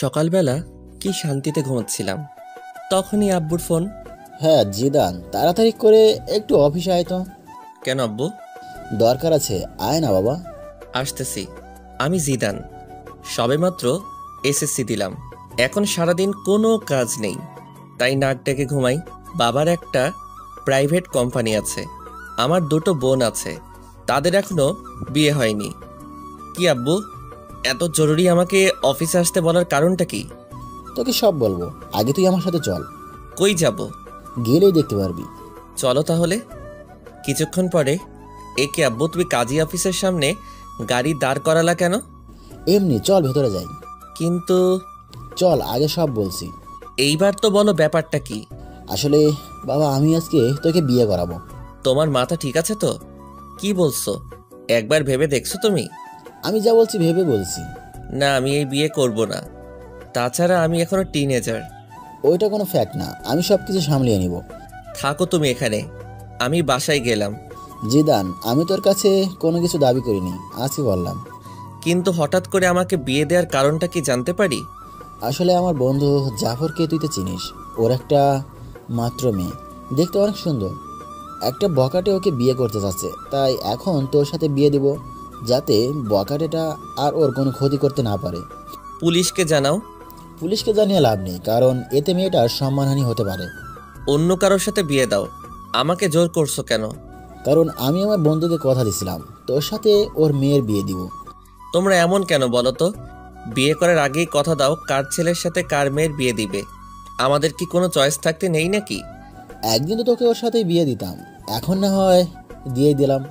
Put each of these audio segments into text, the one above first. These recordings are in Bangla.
সকালবেলা কি শান্তিতে ঘুমাচ্ছিলাম, তখনই আব্বুর ফোন। হ্যাঁ জিদান, তাড়াতাড়ি করে একটু অফিসে আয় তো। কেন আব্বু? দরকার আছে, আয় না বাবা। আসতেছি। আমি জিদান, সবেমাত্র এসএসসি দিলাম। এখন সারাদিন কোনো কাজ নেই, তাই নাক ডেকে ঘুমাই। বাবার একটা প্রাইভেট কোম্পানি আছে, আমার দুটো বোন আছে, তাদের এখনো বিয়ে হয়নি। কি আব্বু, এত জরুরি আমাকে অফিসে আসতে বলার কারণটা কি? তোকে সব বলবো, আগে তুই আমার সাথে চল। কই যাব? গেলেই দেখতে পারবি। চলো তাহলে। কিছুক্ষণ পরে, একে আব্বু, তুমি কাজী অফিসের সামনে গাড়ি দাঁড় করালা কেন? এমনি চল, ভেতরে যাই। কিন্তু চল, আগে সব বলছি। এইবার তো বলো ব্যাপারটা কি? আসলে বাবা, আমি আজকে তোকে বিয়ে করাবো। তোমার মাথা ঠিক আছে তো? কি বলছো? একবার ভেবে দেখছো তুমি? আমি যা বলছি ভেবে বলছি। না, আমি এই বিয়ে করব না। তাছাড়া আমি এখনো টিনেজার। ওইটা কোনো ফ্যাক্ট না, আমি সব কিছু সামলিয়ে নিব। থাকো তুমি এখানে, আমি বাসায় গেলাম। জিদান, আমি তোর কাছে কোনো কিছু দাবি করিনি, আজকে বললাম। কিন্তু হঠাৎ করে আমাকে বিয়ে দেওয়ার কারণটা কি জানতে পারি? আসলে আমার বন্ধু জাফরকে তুই তো চিনিস, ওর একটা মাত্র মেয়ে, দেখতে অনেক সুন্দর। একটা বকাটে ওকে বিয়ে করতে চাচ্ছে, তাই এখন তোর সাথে বিয়ে দিব, যাতে বকাটেটা আর ওর কোনো ক্ষতি করতে না পারে। পুলিশকে জানাও। পুলিশকে জানিয়ে লাভ নেই, কারণ এতে মেয়েটার সম্মানহানি হতে পারে। অন্য কারোর সাথে বিয়ে দাও। আমাকে জোর করছো কেন? কারণ আমি আমার বন্ধুকে কথা দিছিলাম তোর সাথে ওর মেয়ের বিয়ে দিব। তোমরা এমন কেন বলো তো? বিয়ে করার আগেই কথা দাও কার ছেলের সাথে কার মেয়ের বিয়ে দিবে। আমাদের কি কোনো চয়েস থাকতে নেই নাকি? একদিন তো তোকে ওর সাথে বিয়ে দিতাম, এখন না হয় দিয়ে দিলাম।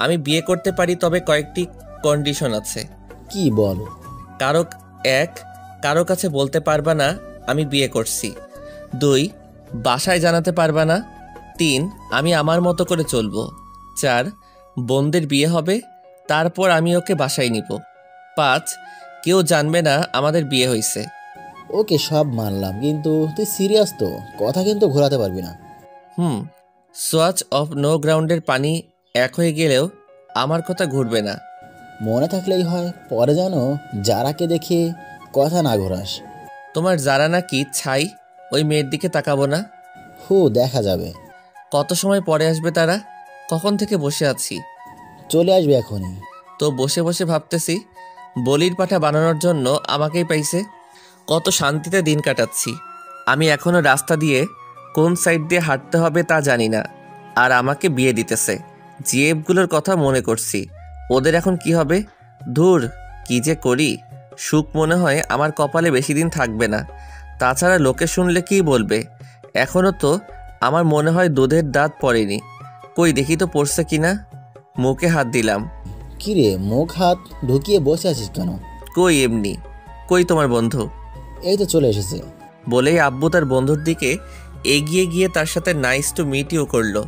আমি বিয়ে করতে পারি, তবে কয়েকটি কন্ডিশন আছে। কি বল? কারো এক, কারো কাছে বলতে পারবা না আমি বিয়ে করছি। 2, বাসায় জানাতে পারবা না। 3, আমি আমার মতো করে চলবো। 4, বোনদের বিয়ে হবে, তারপর আমি ওকে বাসায় নিব। 5, কেউ জানবে না আমাদের বিয়ে হয়েছে। ওকে সব মানলাম, কিন্তু তুই সিরিয়াস তো? কথা কিন্তু ঘোরাতে পারবি না। সোয়াচ অফ নো গ্রাউন্ডের পানি এক হয়ে গেলেও আমার কথা ঘুরবে না। মনে থাকলেই হয়, পরে যেন যারাকে দেখে কথা না ঘোরাস। তোমার যারা নাকি ছাই, ওই মেয়ের দিকে তাকাবো না। দেখা যাবে। কত সময় পরে আসবে তারা? কখন থেকে বসে আছি। চলে আসবে এখনই। তো বসে বসে ভাবতেছি, বলির পাঠা বানানোর জন্য আমাকেই পাইছে। কত শান্তিতে দিন কাটাচ্ছি। আমি এখনো রাস্তা দিয়ে কোন সাইড দিয়ে হাঁটতে হবে তা জানি না, আর আমাকে বিয়ে দিতেছে। জিএফগুলোর কথা মনে করছি, ওদের এখন কি হবে। ধুর, কি যে করি। সুখ মনে হয় আমার কপালে বেশি দিন থাকবে না। তাছাড়া লোকে শুনলে কি বলবে। এখনও তো আমার মনে হয় দুধের দাঁত পড়েনি। কই দেখি তো পড়ছে কিনা। মুখে হাত দিলাম। কিরে, মুখ হাত ঢুকিয়ে বসে আছিস কেন? কই এমনি। কই তোমার বন্ধু? এই তো চলে এসেছে। বলেই আব্বু তার বন্ধুর দিকে এগিয়ে গিয়ে তার সাথে নাইস টু মিট ইউ করলো।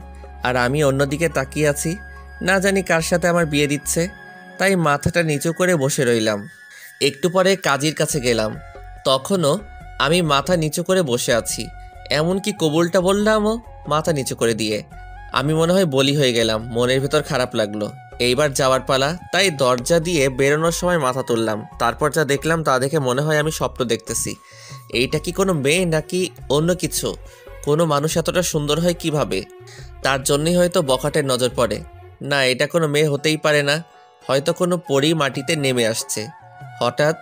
আর আমি অন্যদিকে তাকিয়ে আছি, না জানি কার সাথে আমার বিয়ে দিচ্ছে। তাই মাথাটা নিচু করে বসে রইলাম। একটু পরে কাজীর কাছে গেলাম, তখনও আমি মাথা নিচু করে বসে আছি। এমনকি কবুলটা বললামও মাথা নিচু করে দিয়ে। আমি মনে হয় বলি হয়ে গেলাম। মনের ভেতর খারাপ লাগলো। এইবার যাওয়ার পালা, তাই দরজা দিয়ে বেরোনোর সময় মাথা তুললাম। তারপর যা দেখলাম তা দেখে মনে হয় আমি স্বপ্ন দেখতেছি। এইটা কি কোনো মেয়ে নাকি অন্য কিছু? কোনো মানুষ এতটা সুন্দর হয় কিভাবে? তার জন্যই হয়তো বখাটের নজর পড়ে। না, এটা কোনো মেয়ে হতেই পারে না। হয়তো কোনো পরী মাটিতে নেমে আসছে। হঠাৎ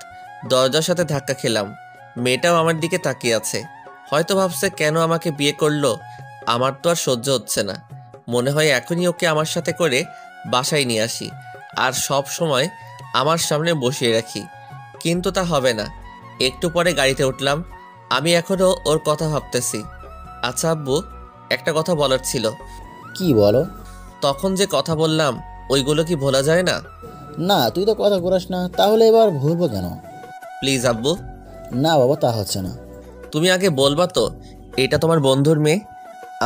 দরজার সাথে ধাক্কা খেলাম। মেয়েটাও আমার দিকে তাকিয়ে আছে। হয়তো ভাবছে কেন আমাকে বিয়ে করলো। আমার তো আর সহ্য হচ্ছে না। মনে হয় এখনই ওকে আমার সাথে করে বাসায় নিয়ে আসি, আর সব সময় আমার সামনে বসিয়ে রাখি। কিন্তু তা হবে না। একটু পরে গাড়িতে উঠলাম। আমি এখনও ওর কথা ভাবতেছি। আচ্ছা আব্বু, একটা কথা বলার ছিল। কি বলো? তখন যে কথা বললাম, ওইগুলো কি ভোলা যায় না? না, তুই তো কথা ঘোরাস না, তাহলে এবার ভুলবো কেন? প্লিজ আব্বু। না বাবা, তা হচ্ছে না। তুমি আগে বলবা তো, এটা তোমার বন্ধুর মেয়ে?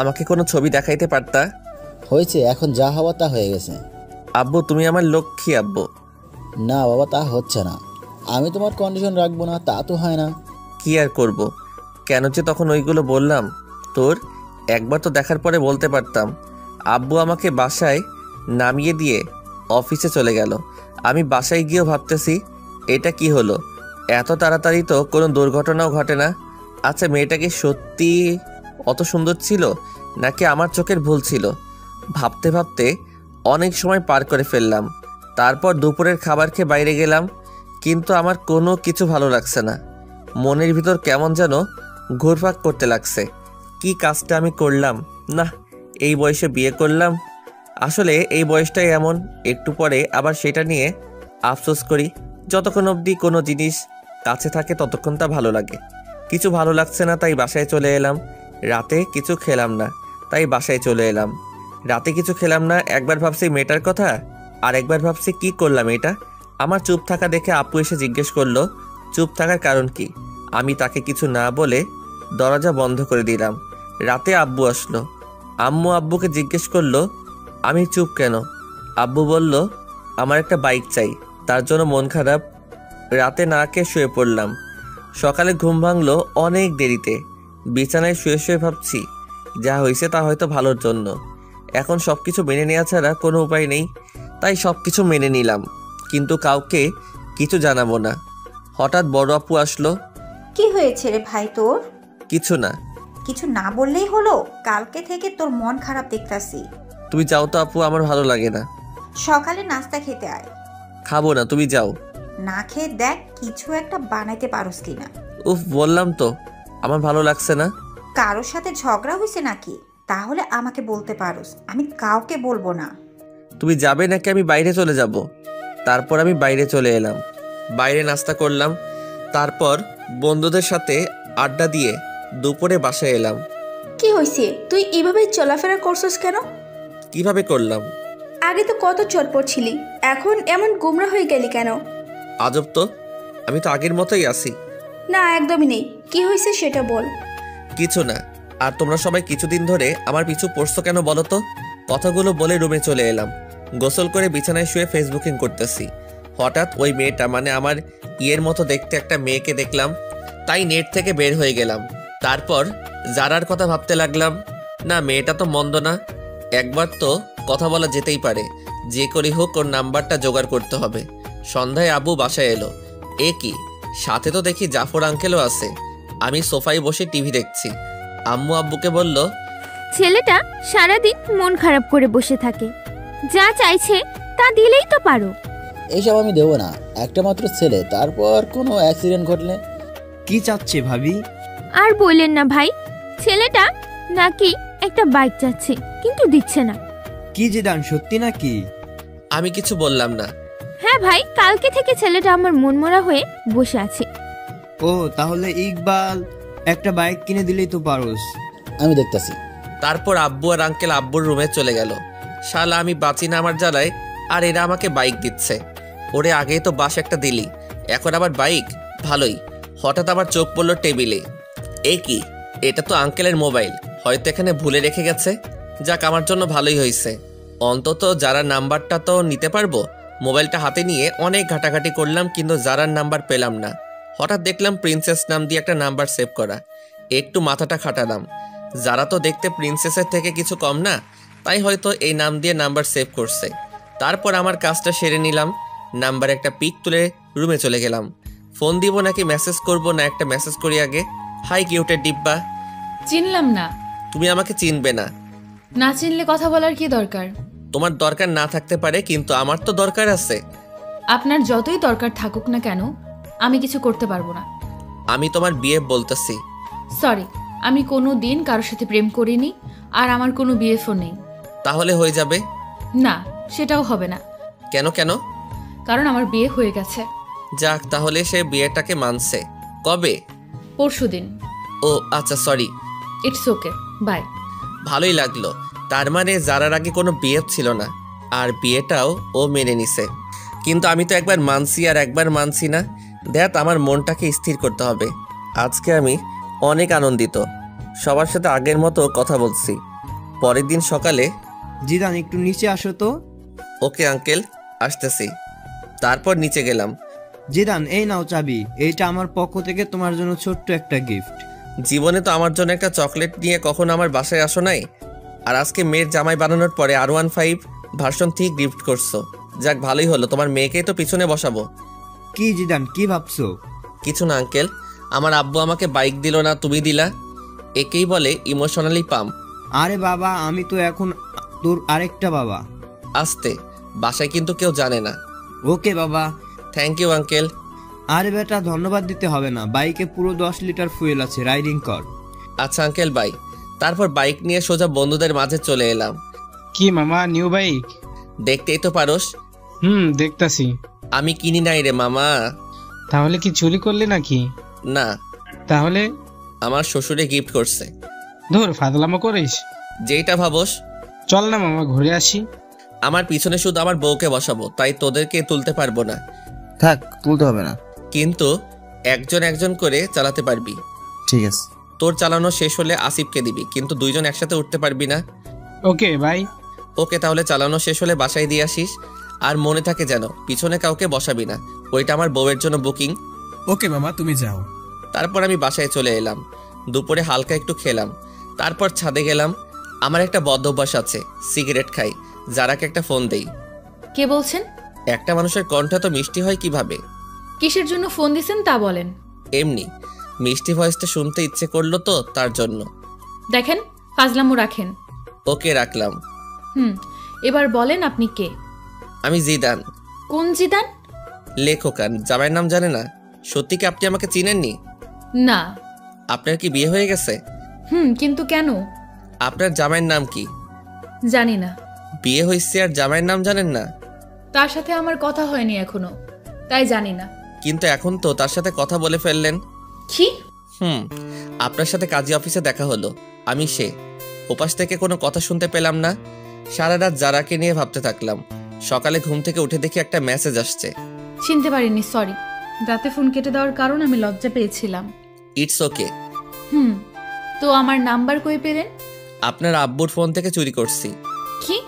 আমাকে কোনো ছবি দেখাইতে পারতা। হয়েছে, এখন যা হওয়া তা হয়ে গেছে। আব্বু, তুমি আমার লক্ষ্মী আব্বু। না বাবা, তা হচ্ছে না। আমি তোমার কন্ডিশন রাখবো না তা তো হয় না। কি আর করব? কেন যে তখন ওইগুলো বললাম। তোর একবার তো দেখার পরে বলতে পারতাম। আব্বু আমাকে বাসায় নামিয়ে দিয়ে অফিসে চলে গেল। আমি বাসায় গিয়েও ভাবতেছি এটা কি হলো। এত তাড়াতাড়ি তো কোনো দুর্ঘটনাও ঘটে না। আচ্ছা, মেয়েটা কি সত্যি অত সুন্দর ছিল নাকি আমার চোখের ভুল ছিল? ভাবতে ভাবতে অনেক সময় পার করে ফেললাম। তারপর দুপুরের খাবার খেয়ে বাইরে গেলাম, কিন্তু আমার কোনো কিছু ভালো লাগছে না। মনের ভিতর কেমন যেন ঘুরপাক করতে লাগছে। কি কাজটা আমি করলাম? না, এই বয়সে বিয়ে করলাম। আসলে এই বয়সটাই এমন, একটু পরে আবার সেটা নিয়ে আফসোস করি। যতক্ষণ অবধি কোনো জিনিস কাছে থাকে ততক্ষণ তা ভালো লাগে। কিছু ভালো লাগছে না, তাই বাসায় চলে এলাম। রাতে কিছু খেলাম না, তাই বাসায় চলে এলাম। রাতে কিছু খেলাম না, একবার ভাবছি মেয়েটার কথা, আর একবার ভাবছি কি করলাম এটা। আমার চুপ থাকা দেখে আপু এসে জিজ্ঞেস করলো চুপ থাকার কারণ কি। আমি তাকে কিছু না বলে দরজা বন্ধ করে দিলাম। রাতে আব্বু আসলো। আম্মু আব্বুকে জিজ্ঞেস করলো আমি চুপ কেন। আব্বু বলল আমার একটা বাইক চাই, তার জন্য মন খারাপ। রাতে না খেয়ে শুয়ে পড়লাম। সকালে ঘুম ভাঙলো অনেক দেরিতে। বিছানায় শুয়ে শুয়ে ভাবছি যা হয়েছে তা হয়তো ভালোর জন্য। এখন সব কিছু মেনে নেওয়া ছাড়া কোনো উপায় নেই, তাই সব কিছু মেনে নিলাম, কিন্তু কাউকে কিছু জানাবো না। হঠাৎ বড় আপু আসলো। কি হয়েছে রে ভাই তোর? কিছু না। কিছু না বললেই হলো? কালকে থেকে তোর মন খারাপ দেখতাছি। তুমি যাও তো আপু, আমার ভালো লাগে না। সকালে নাস্তা খেতে আয়। খাবো না, তুমি যাও। না খেয়ে দেখ কিছু একটা বানাইতে পারোস কিনা। উফ, বললাম তো আমার ভালো লাগছে না। কারোর সাথে ঝগড়া হয়েছে নাকি? তাহলে আমাকে বলতে পারোস, আমি কাউকে বলবো না। তুমি যাবে নাকি আমি বাইরে চলে যাব? তারপর আমি বাইরে চলে এলাম। বাইরে নাস্তা করলাম, তারপর বন্ধুদের সাথে আড্ডা দিয়ে দুপুরে বাসায় এলাম। কি হয়েছে? তুই এভাবে চলাফেরা করছস কেন? কিভাবে করলাম? আগে তো কত চটপট ছিলি, এখন এমন গোমরা হয়ে গেলি কেন? আজব তো, আমি তো আগের মতোই আছি। না, একদমই নেই। কি হয়েছে সেটা বল। কিছু না। আর তোমরা সবাই কিছুদিন ধরে আমার পিছু পড়ছো কেন বলো তো? কথাগুলো বলে রুমে চলে এলাম। গোসল করে বিছানায় শুয়ে ফেসবুকিং করতেছি। হঠাৎ ওই মেয়েটা, মানে আমার ইয়ের মতো দেখতে একটা মেয়েকে দেখলাম, তাই নেট থেকে বের হয়ে গেলাম। তারপর জারার কথা ভাবতে লাগলাম। না, মেয়েটা তো মন্দ না, একবার তো কথা বলা যেতেই পারে। যে করেই হোক ওর নাম্বারটা জোগাড় করতে হবে। সন্ধ্যায় আব্বু বাসায় এলো। এ কি, সাথে তো দেখি জাফর আঙ্কেলও আছে। আমি সোফায় বসে টিভি দেখছি। আম্মু আব্বুকে বলল, ছেলেটা সারাদিন মন খারাপ করে বসে থাকে, যা চাইছে তা দিলেই তো পারো। এইসব আমি দেবো না, একটা মাত্র ছেলে, তারপর কোনো অ্যাক্সিডেন্ট ঘটলে। কি চাচ্ছে ভাবি? আর বললেন না ভাই, ছেলেটা নাকি একটা বাইক চাচ্ছে কিন্তু দিচ্ছে না। কি জিদান, সত্যি নাকি? আমি কিছু বললাম না। হ্যাঁ ভাই, কালকে থেকে ছেলেটা আমার মনমরা হয়ে বসে আছে। ও, তাহলে ইকবাল একটা বাইক কিনে দিলেই তো পারোস। আমি দেখতাছি। তারপর আব্বু আর আঙ্কেল আব্বুর রুমে চলে গেল। শালা আমি বাঁচি না আমার জ্বালায়, আর এরা আমাকে বাইক দিচ্ছে। ওরে আগেই তো বাস একটা দিলি, এখন আবার বাইক? ভালোই। হঠাৎ আবার চোখ পড়লো টেবিলে। এ কি, এটা তো আঙ্কেলের মোবাইল, হয়তো এখানে ভুলে রেখে গেছে। যাক, আমার জন্য ভালোই হয়েছে, অন্তত যারা নাম্বারটা তো নিতে পারবো। মোবাইলটা হাতে নিয়ে অনেক ঘাটাঘাটি করলাম, কিন্তু যারার নাম্বার পেলাম না। হঠাৎ দেখলাম প্রিন্সেস নাম দিয়ে একটা নাম্বার সেভ করা। একটু মাথাটা খাটালাম, যারা তো দেখতে প্রিন্সেসের থেকে কিছু কম না, তাই হয়তো এই নাম দিয়ে নাম্বার সেভ করছে। তারপর আমার কাজটা সেরে নিলাম। নাম্বার একটা পিক তুলে রুমে চলে গেলাম। ফোন দিব নাকি মেসেজ করব, না একটা মেসেজ করি আগে। হাই কিউটের ডিব্বা। চিনলাম না। তুমি আমাকে চিনবে না। না চিনলে কথা বলার কি দরকার? তোমার দরকার না থাকতে পারে, কিন্তু আমার তো দরকার আছে। আপনার যতই দরকার থাকুক না কেন, আমি কিছু করতে পারবো না। আমি তোমার বিয়ে বলতেছি। সরি, আমি কোনো দিন কারোর সাথে প্রেম করিনি, আর আমার কোনো বিএফও নেই। তাহলে হয়ে যাবে? না, সেটাও হবে না। কেন কেন? কারণ আমার বিয়ে হয়ে গেছে। যাক, তাহলে সে বিয়েটাকে মানছে। কবে? পরশুদিন। ও আচ্ছা, সরি। It's okay, by. ভালোই লাগলো। তার মানে যারার আগে কোনো বিয়ে ছিল না, আর বিয়েটাও ও মেনে নিছে। কিন্তু আমি তো একবার মানছি আর একবার মানছি না। দেখ, আমার মনটাকে স্থির করতে হবে। আজকে আমি অনেক আনন্দিত, সবার সাথে আগের মতো কথা বলছি। পরের দিন সকালে, জিদান একটু নিচে আসো তো। ওকে আঙ্কেল, আসতেছি। তারপর নিচে গেলাম। জিদান, এই নাও চাবি, এইটা আমার পক্ষ থেকে তোমার জন্য ছোট্ট একটা গিফট। জীবনে তো আমার জন্য একটা চকলেট নিয়ে কখনো আমার বাসায় আসো নাই, আর আজকে মেয়ের জামাই বানানোর পরে R15 ভার্সন 3 গিফট করছো। যাক, ভালোই হলো, তোমার মেয়েকেই তো পিছনে বসাবো। কি জিদান, কি ভাবছো? কিছু না আঙ্কেল, আমার আব্বু আমাকে বাইক দিল না, তুমি দিলা। একেই বলে ইমোশনালি পাম্প। আরে বাবা, আমি তো এখন তোর আরেকটা বাবা। আসতে, বাসায় কিন্তু কেউ জানে না। ওকে বাবা। Thank you uncle. আরে বেটা, ধন্যবাদ দিতে হবে না, বাইকে পুরো 10 লিটার ফুয়েল আছে, রাইডিং কর। আচ্ছা আঙ্কেল, বাই। তারপর বাইক নিয়ে সোজা বন্ধুদের মাঝে চলে এলাম। কি মামা, নিউ বাইক? দেখতেই তো পারোস। দেখতাছি। আমি কিনি নাই রে মামা। তাহলে কি চুরি করলি নাকি? না, তাহলে? আমার শ্বশুরে গিফট করছে। ধুর, ফাজলামো করিস। যেইটা ভাবোস। চল না মামা, ঘুরে আসি। আমার পিছনে শুধু আমার বউকে বসাবো, তাই তোদেরকে তুলতে পারবো না। থাক, তুলতে হবে না। কিন্তু একজন একজন করে চালাতে পারবি। ঠিক আছে। তোর চালানো শেষ হলে আসিফকে দিবি, কিন্তু দুইজন একসাথে উঠতে পারবি না। Okay bye. ওকে, তাহলে চালানো শেষ হলে বাসায় দিয়ে আসিস। আর মনে থাকে যেন পিছনে কাউকে বসাবি না, ওইটা আমার বউয়ের জন্য বুকিং। ওকে মামা, তুমি যাও। তারপর আমি বাসায় চলে এলাম। দুপুরে হালকা একটু খেলাম। তারপর ছাদে গেলাম। আমার একটা বদ অভ্যাস আছে, সিগারেট খাই। যারাকে একটা ফোন দেই। কে বলছেন? একটা মানুষের কণ্ঠ তো মিষ্টি হয় কিভাবে? কিসের জন্য ফোন দিছেন তা বলেন। এমনি মিষ্টি ভয়েসটা শুনতে ইচ্ছে করলো তো, তার জন্য। দেখেন, ফাজলামো রাখেন। ওকে, রাখলাম। এবার বলেন আপনি কে? আমি জিদান। কোন জিদান? লেখকান, জামাইয়ের নাম জানে না? সত্যি কি আপনি আমাকে চিনেননি? না। আপনার কি বিয়ে হয়ে গেছে? কিন্তু কেন? আপনার জামাইয়ের নাম কি? জানি না। বিয়ে হয়েছে আর জামাইয়ের নাম জানেন না? তার সাথে আমার কথা হয়নি এখনো, তাই জানি না। কিন্তু এখন তো তার সাথে কথা বলে ফেললেন। কি? আপনার সাথে কাজী অফিসে দেখা হলো। আমি সে। ওপাশ থেকে কোনো কথা শুনতে পেলাম না। সারা রাত যারাকে নিয়ে ভাবতে থাকলাম। সকালে ঘুম থেকে উঠে দেখি একটা মেসেজ আসছে। চিনতে পারিনি, সরি। রাতে ফোন কেটে দেওয়ার কারণ আমি লজ্জা পেয়েছিলাম। It's okay. তো আমার নাম্বার কই পেলেন? আপনার আব্বুর ফোন থেকে চুরি করছি। কি?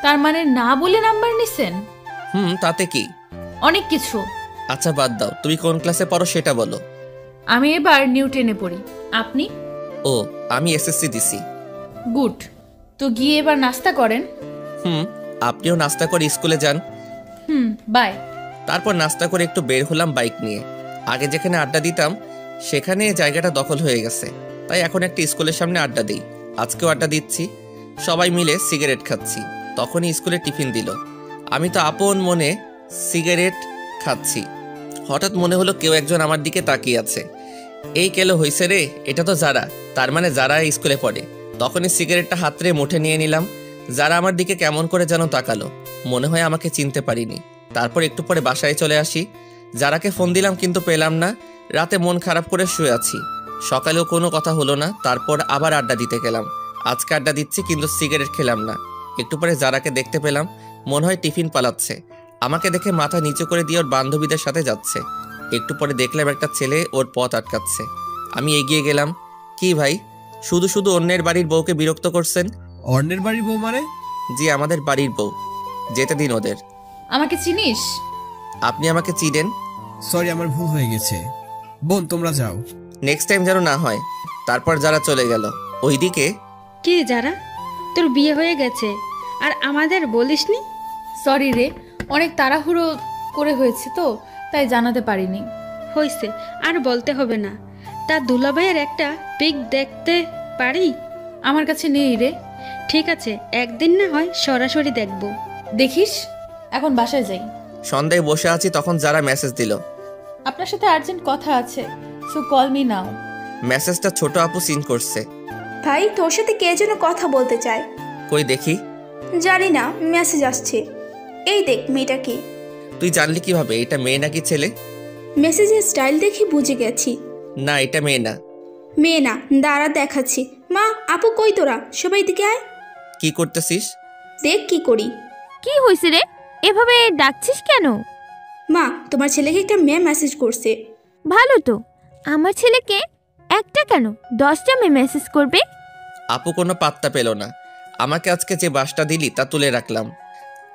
তার মানে না বলে নাম্বার নিছেন? তাতে কি? অনেক কিছু। আচ্ছা বাদ দাও, তুমি কোন ক্লাসে পড়ো সেটা বলো। আমি এবার নিউ 10-এ পড়ি। আপনি? ও, আমি এসএসসি দিছি। গুড। তো গিয়ে এবার নাস্তা করেন। আপনিও নাস্তা করে স্কুলে যান। বাই। তারপর নাস্তা করে একটু বের হলাম বাইক নিয়ে। আগে যেখানে আড্ডা দিতাম সেখানে জায়গাটা দখল হয়ে গেছে, তাই এখন একটা স্কুলের সামনে আড্ডা দিই। আজকেও আড্ডা দিচ্ছি, সবাই মিলে সিগারেট খাচ্ছি। তখনই স্কুলে টিফিন দিল। আমি তো আপন মনে সিগারেট খাচ্ছি। হঠাৎ মনে হলো কেউ একজন আমার দিকে তাকিয়ে আছে। এই কেলো হইছে রে, এটা তো যারা, তার মানে যারা স্কুলে পড়ে। তখনই সিগারেটটা হাতরে মুঠে নিয়ে নিলাম। যারা আমার দিকে কেমন করে যেন তাকালো, মনে হয় আমাকে চিনতে পারিনি। তারপর একটু পরে বাসায় চলে আসি। যারাকে ফোন দিলাম কিন্তু পেলাম না। রাতে মন খারাপ করে শুয়ে আছি। সকালেও কোনো কথা হলো না। তারপর আবার আড্ডা দিতে গেলাম। আজকে আড্ডা দিচ্ছি কিন্তু সিগারেট খেলাম না। একটু পরে যারাকে দেখতে পেলাম, মনে হয় টিফিন পালাচ্ছে। আমাকে দেখে মাথা নিচু করে দিয়ে ওর বান্ধবীদের সাথে যাচ্ছে। একটু পরে দেখলাম একটা ছেলে ওর পথ আটকাচ্ছে। আমি এগিয়ে গেলাম। কি ভাই, শুধু শুধু অন্যের বাড়ির বউকে বিরক্ত করছেন? অন্যের বাড়ির বউ মানে? জি, আমাদের বাড়ির বউ। যেতে দিন ওদের। আমাকে চিনিস? আপনি আমাকে চিনেন? সরি, আমার ভুল হয়ে গেছে। বোন, তোমরা যাও। নেক্সট টাইম যেন না হয়। তারপর যারা চলে গেল। ওইদিকে কি যারা, তোর বিয়ে হয়ে গেছে আর আমাদের বলিসনি? সরি রে, অনেক তাড়াহুড়ো করে হয়েছে তো, তাই জানাতে পারিনি। হয়েছে, আর বলতে হবে না। তা দুলাভাইয়ের একটা পিক দেখতে পারি? আমার কাছে নেই রে। ঠিক আছে, একদিন না হয় সরাসরি দেখব। দেখিস। এখন বাসায় যাই। সন্ধ্যায় বসে আছি, তখন যারা মেসেজ দিল। আপনার সাথে আর্জেন্ট কথা আছে, সো কল মি নাও। মেসেজটা ছোট আপু সিন করছে। ভাই, তোর সাথে কে যেন কথা বলতে চায়। কই দেখি। জানি না, মেসেজ আসছে। এই দেখ, মেয়েটা কে? তুই জানলি কিভাবে এটা মেয়ে নাকি ছেলে? মেসেজের স্টাইল দেখে বুঝে গেছি। না, এটা মেয়ে না। মেয়ে না, দাঁড়া দেখাচ্ছি। মা, আপু কই তোরা? সবাই দিকে আয়। কি করতেছিস? দেখ কি করি। কি হয়েছে রে, এভাবে ডাকছিস কেন? মা, তোমার ছেলেকে একটা মেয়ে মেসেজ করছে। ভালো তো, আমার ছেলেকে একটা কেন 10টা মেয়ে মেসেজ করবে? আপু কোনো পাত্তা পেল না। আমাকে আজকে যে বাসটা দিলি তা তুলে রাখলাম।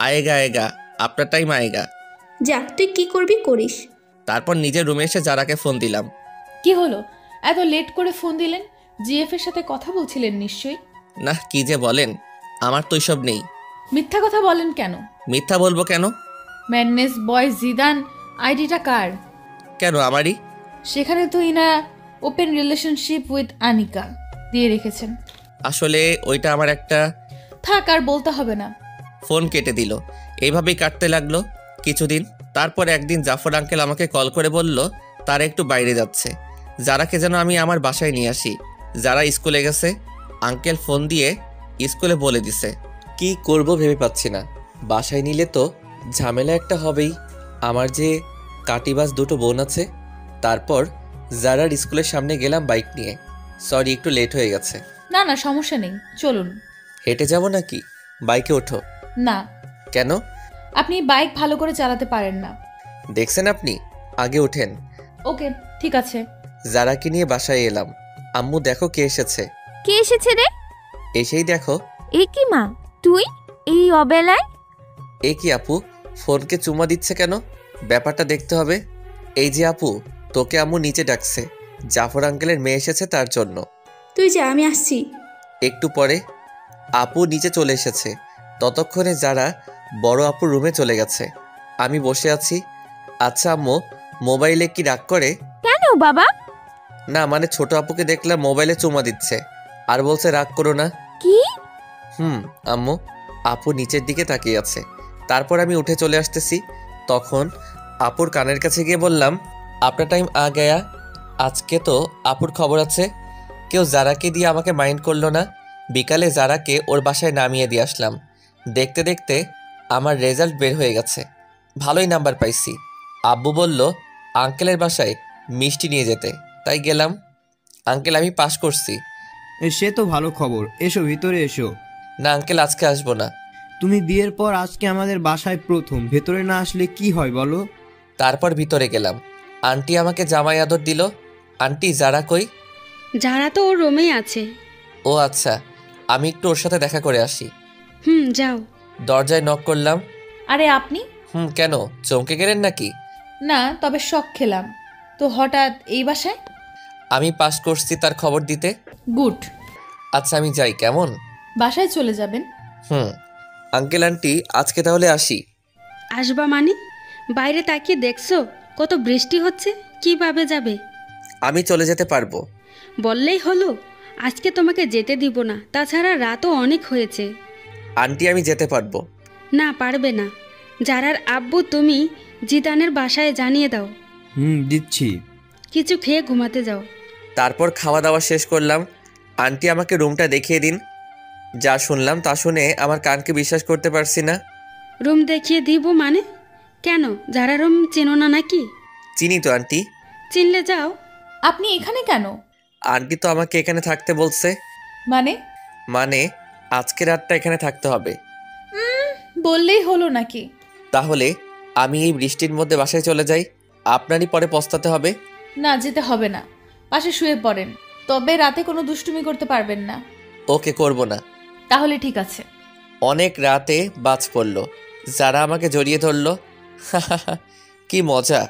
আয়েগা আয়েগা, আপনার টাইম আয়েগা। যা, তুই কি করবি করিস। তারপর নিজের রুমে এসে যারাকে ফোন দিলাম। কি হলো, এত লেট করে ফোন দিলেন? জিএফ এর সাথে কথা বলছিলেন নিশ্চয়ই। না, কি যে বলেন, আমার তো এসব নেই। মিথ্যা কথা বলেন কেন? মিথ্যা বলবো কেন? ম্যাডনেস বয় জিদান আইডিটা কার? কেন আমারই? সেখানে তো ইনা ওপেন রিলেশনশিপ উইথ আনিকা দিয়ে রেখেছেন। আসলে ওইটা আমার একটা। থাক, আর বলতে হবে না। ফোন কেটে দিল। এইভাবেই কাটতে লাগলো কিছুদিন। তারপর একদিন জাফর আঙ্কেল আমাকে কল করে বলল তারা একটু বাইরে যাচ্ছে, যারাকে যেন আমি আমার বাসায় নিয়ে আসি। যারা স্কুলে গেছে। আঙ্কেল ফোন দিয়ে স্কুলে বলে দিছে। কি করব ভেবে পাচ্ছি না। বাসায় নিলে তো ঝামেলা একটা হবেই। আমার যে কাটিবাজ দুটো বোন আছে। তারপর যারার স্কুলের সামনে গেলাম বাইক নিয়ে। সরি, একটু লেট হয়ে গেছে। না না, সমস্যা নেই, চলুন। হেঁটে যাব নাকি? বাইকে ওঠো। না। কেন? আপনি বাইক ভালো করে চালাতে পারেন না। দেখছেন আপনি, আগে ওঠেন। ওকে, ঠিক আছে। যারাকে নিয়ে বাসায় এলাম। আম্মু দেখো কে এসেছে। কে এসেছে রে? এসেই দেখো। এ কি মা, তুই এই অবেলায়? এ কি আপু, ফোনকে চুমা দিচ্ছে কেন? ব্যাপারটা দেখতে হবে। এই যে আপু, তোকে আম্মু নিচে ডাকছে। জাফর আঙ্কেলের মেয়ে এসেছে তার জন্য। তুই যা, আমি আসছি। একটু পরে আপু নিচে চলে এসেছে। ততক্ষণে যারা বড় আপুর রুমে চলে গেছে। আমি বসে আছি। আচ্ছা আম্মু, মোবাইলে কি রাগ করে? কেন বাবা? না মানে ছোট আপুকে দেখলাম মোবাইলে চুমা দিচ্ছে আর বলছে রাগ করো না। কি? আম্মু। আপু নিচের দিকে তাকিয়ে আছে। তারপর আমি উঠে চলে আসতেছি। তখন আপুর কানের কাছে গিয়ে বললাম, আপনার টাইম আ গয়া। আজকে তো আপুর খবর আছে। কেউ যারাকে দিয়ে আমাকে মাইন্ড করলো না। বিকালে যারাকে ওর বাসায় নামিয়ে দিয়ে আসলাম। দেখতে দেখতে আমার রেজাল্ট বের হয়ে গেছে। ভালোই নাম্বার পাইছি। আব্বু বলল আঙ্কেলের বাসায় মিষ্টি নিয়ে যেতে, তাই গেলাম। আঙ্কেল, আমি পাস করছি। সে তো ভালো খবর। এসো, ভিতরে এসো। না আঙ্কেল, আজকে আসবো না। তুমি বিয়ের পর আজকে আমাদের বাসায় প্রথম, ভেতরে না আসলে কি হয় বলো? তারপর ভিতরে গেলাম। আন্টি আমাকে জামাই আদর দিল। আন্টি যারা কই? যারা তো ওর রুমেই আছে। ও আচ্ছা, আমি একটু ওর সাথে দেখা করে আসি। যাও। দরজায় নক করলাম। আরে আপনি? কেন, চমকে গেলেন নাকি? না, তবে শক খেলাম তো হঠাৎ এই বাসায়। আমি পাস করছি তার খবর দিতে। গুড। আচ্ছা আমি যাই, কেমন? বাসায় চলে যাবেন? আঙ্কেল আন্টি, আজকে তাহলে আসি। আসবা মানে? বাইরে তাকিয়ে দেখছো কত বৃষ্টি হচ্ছে, কিভাবে যাবে? আমি চলে যেতে পারবো। বললেই হলো। আজকে তোমাকে যেতে দিব না, তাছাড়া রাতও অনেক হয়েছে। আন্টি আমি যেতে পারবো। না, পারবে না। যারার আব্বু তুমি জিদানের বাসায় জানিয়ে দাও। দিচ্ছি। কিছু খেয়ে ঘুমাতে যাও। তারপর খাওয়া দাওয়া শেষ করলাম। আন্টি আমাকে রুমটা দেখিয়ে দিন। যা শুনলাম তা শুনে আমার কানকে বিশ্বাস করতে পারছি না। রুম দেখিয়ে দিব মানে? কেন, যারা রুম চেনো না নাকি? চিনি তো আন্টি। চিনলে যাও। আপনি এখানে কেন? আন্টি তো আমাকে এখানে থাকতে বলছে। মানে আজকে রাতটা এখানে থাকতে হবে। বললেই হলো নাকি? তাহলে আমি এই বৃষ্টির মধ্যে বাসায় চলে যাই, আপনারই পরে পস্তাতে হবে। না, যেতে হবে না। পাশে শুয়ে পড়েন, তবে রাতে কোনো দুষ্টুমি করতে পারবেন না। ওকে, করব না। তাহলে ঠিক আছে। অনেক রাতে বাজ পড়ল। যারা আমাকে জড়িয়ে ধরলো। কি মজা।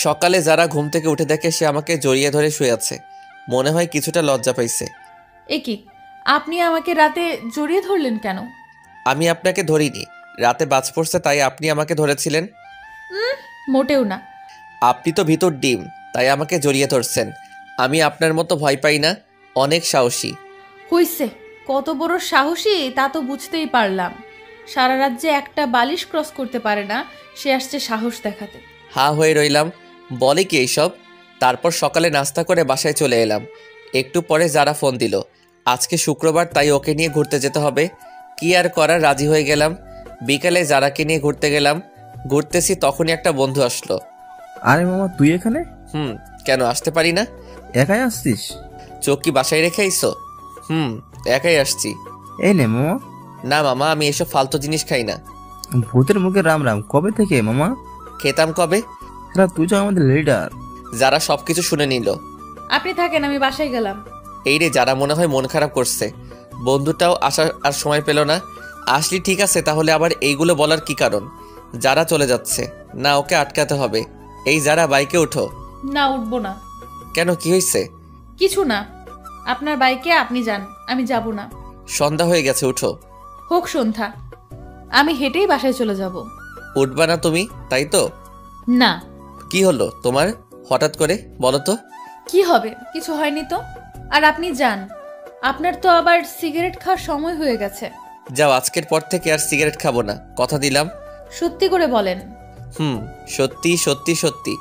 সকালে যারা ঘুম থেকে উঠে দেখে সে আমাকে জড়িয়ে ধরে শুয়ে আছে। মনে হয় কিছুটা লজ্জা পাইছে। এ কি, আপনি আমাকে রাতে জড়িয়ে ধরলেন কেন? আমি আপনাকে ধরিনি, রাতে বাজ পড়ছে তাই আপনি আমাকে ধরেছিলেন। মোটেও না। আপনি তো ভিতর ডিম, তাই আমাকে জড়িয়ে ধরছেন। আমি আপনার মতো ভয় পাই না, অনেক সাহসী। হইছে, কত বড় সাহসী তা তো বুঝতেই পারলাম। সারা রাত যে একটা বালিশ ক্রস করতে পারে না, সে আসছে সাহস দেখাতে। হা হয়ে রইলাম, বলে কি এইসব। তারপর সকালে নাস্তা করে বাসায় চলে এলাম। একটু পরে যারা ফোন দিল, আজকে শুক্রবার তাই ওকে নিয়ে ঘুরতে যেতে হবে। কি আর করার, রাজি হয়ে গেলাম। বিকালে যারাকে নিয়ে ঘুরতে গেলাম। ঘুরতেছি তখনই একটা বন্ধু আসলো। আরে মামা, তুই এখানে? কেন আসতে পারি না? একাই আসছিস? চোখ কি বাসায় রেখে আইসো? একাই আসছি। এই নে মামা। না মামা, আমি এসব ফালতু জিনিস খাই না। ভূতের মুখে রাম রাম, কবে থেকে মামা? খেতাম কবে? তুই তো আমাদের লিডার। যারা সবকিছু শুনে নিল। আপনি থাকেন, আমি বাসায় গেলাম। এই রে, যারা মনে হয় মন খারাপ করছে। বন্ধুটাও আসার আর সময় পেল না। আসলি ঠিক আছে, তাহলে আবার এইগুলো বলার কি কারণ? যারা চলে যাচ্ছে না, ওকে আটকাতে হবে। এই যারা, বাইকে ওঠো। না, উঠবো না। কেন, কি হয়েছে? কিছু না, আপনার বাইকে আপনি যান, আমি যাব না। সন্ধ্যা হয়ে গেছে, উঠো। হোক সন্ধ্যা, আমি হেঁটেই বাসায় চলে যাব। উঠবা না তুমি, তাই তো? না। কি হলো তোমার, হঠাৎ করে বলো তো? কি হবে? কিছু হয়নি তো। আর আপনি যান, আপনার তো আবার সিগারেট খাওয়ার সময় হয়ে গেছে। যাও, আজকের পর থেকে আর সিগারেট খাবো না, কথা দিলাম। সত্যি করে বলেন। সত্যি সত্যি সত্যি,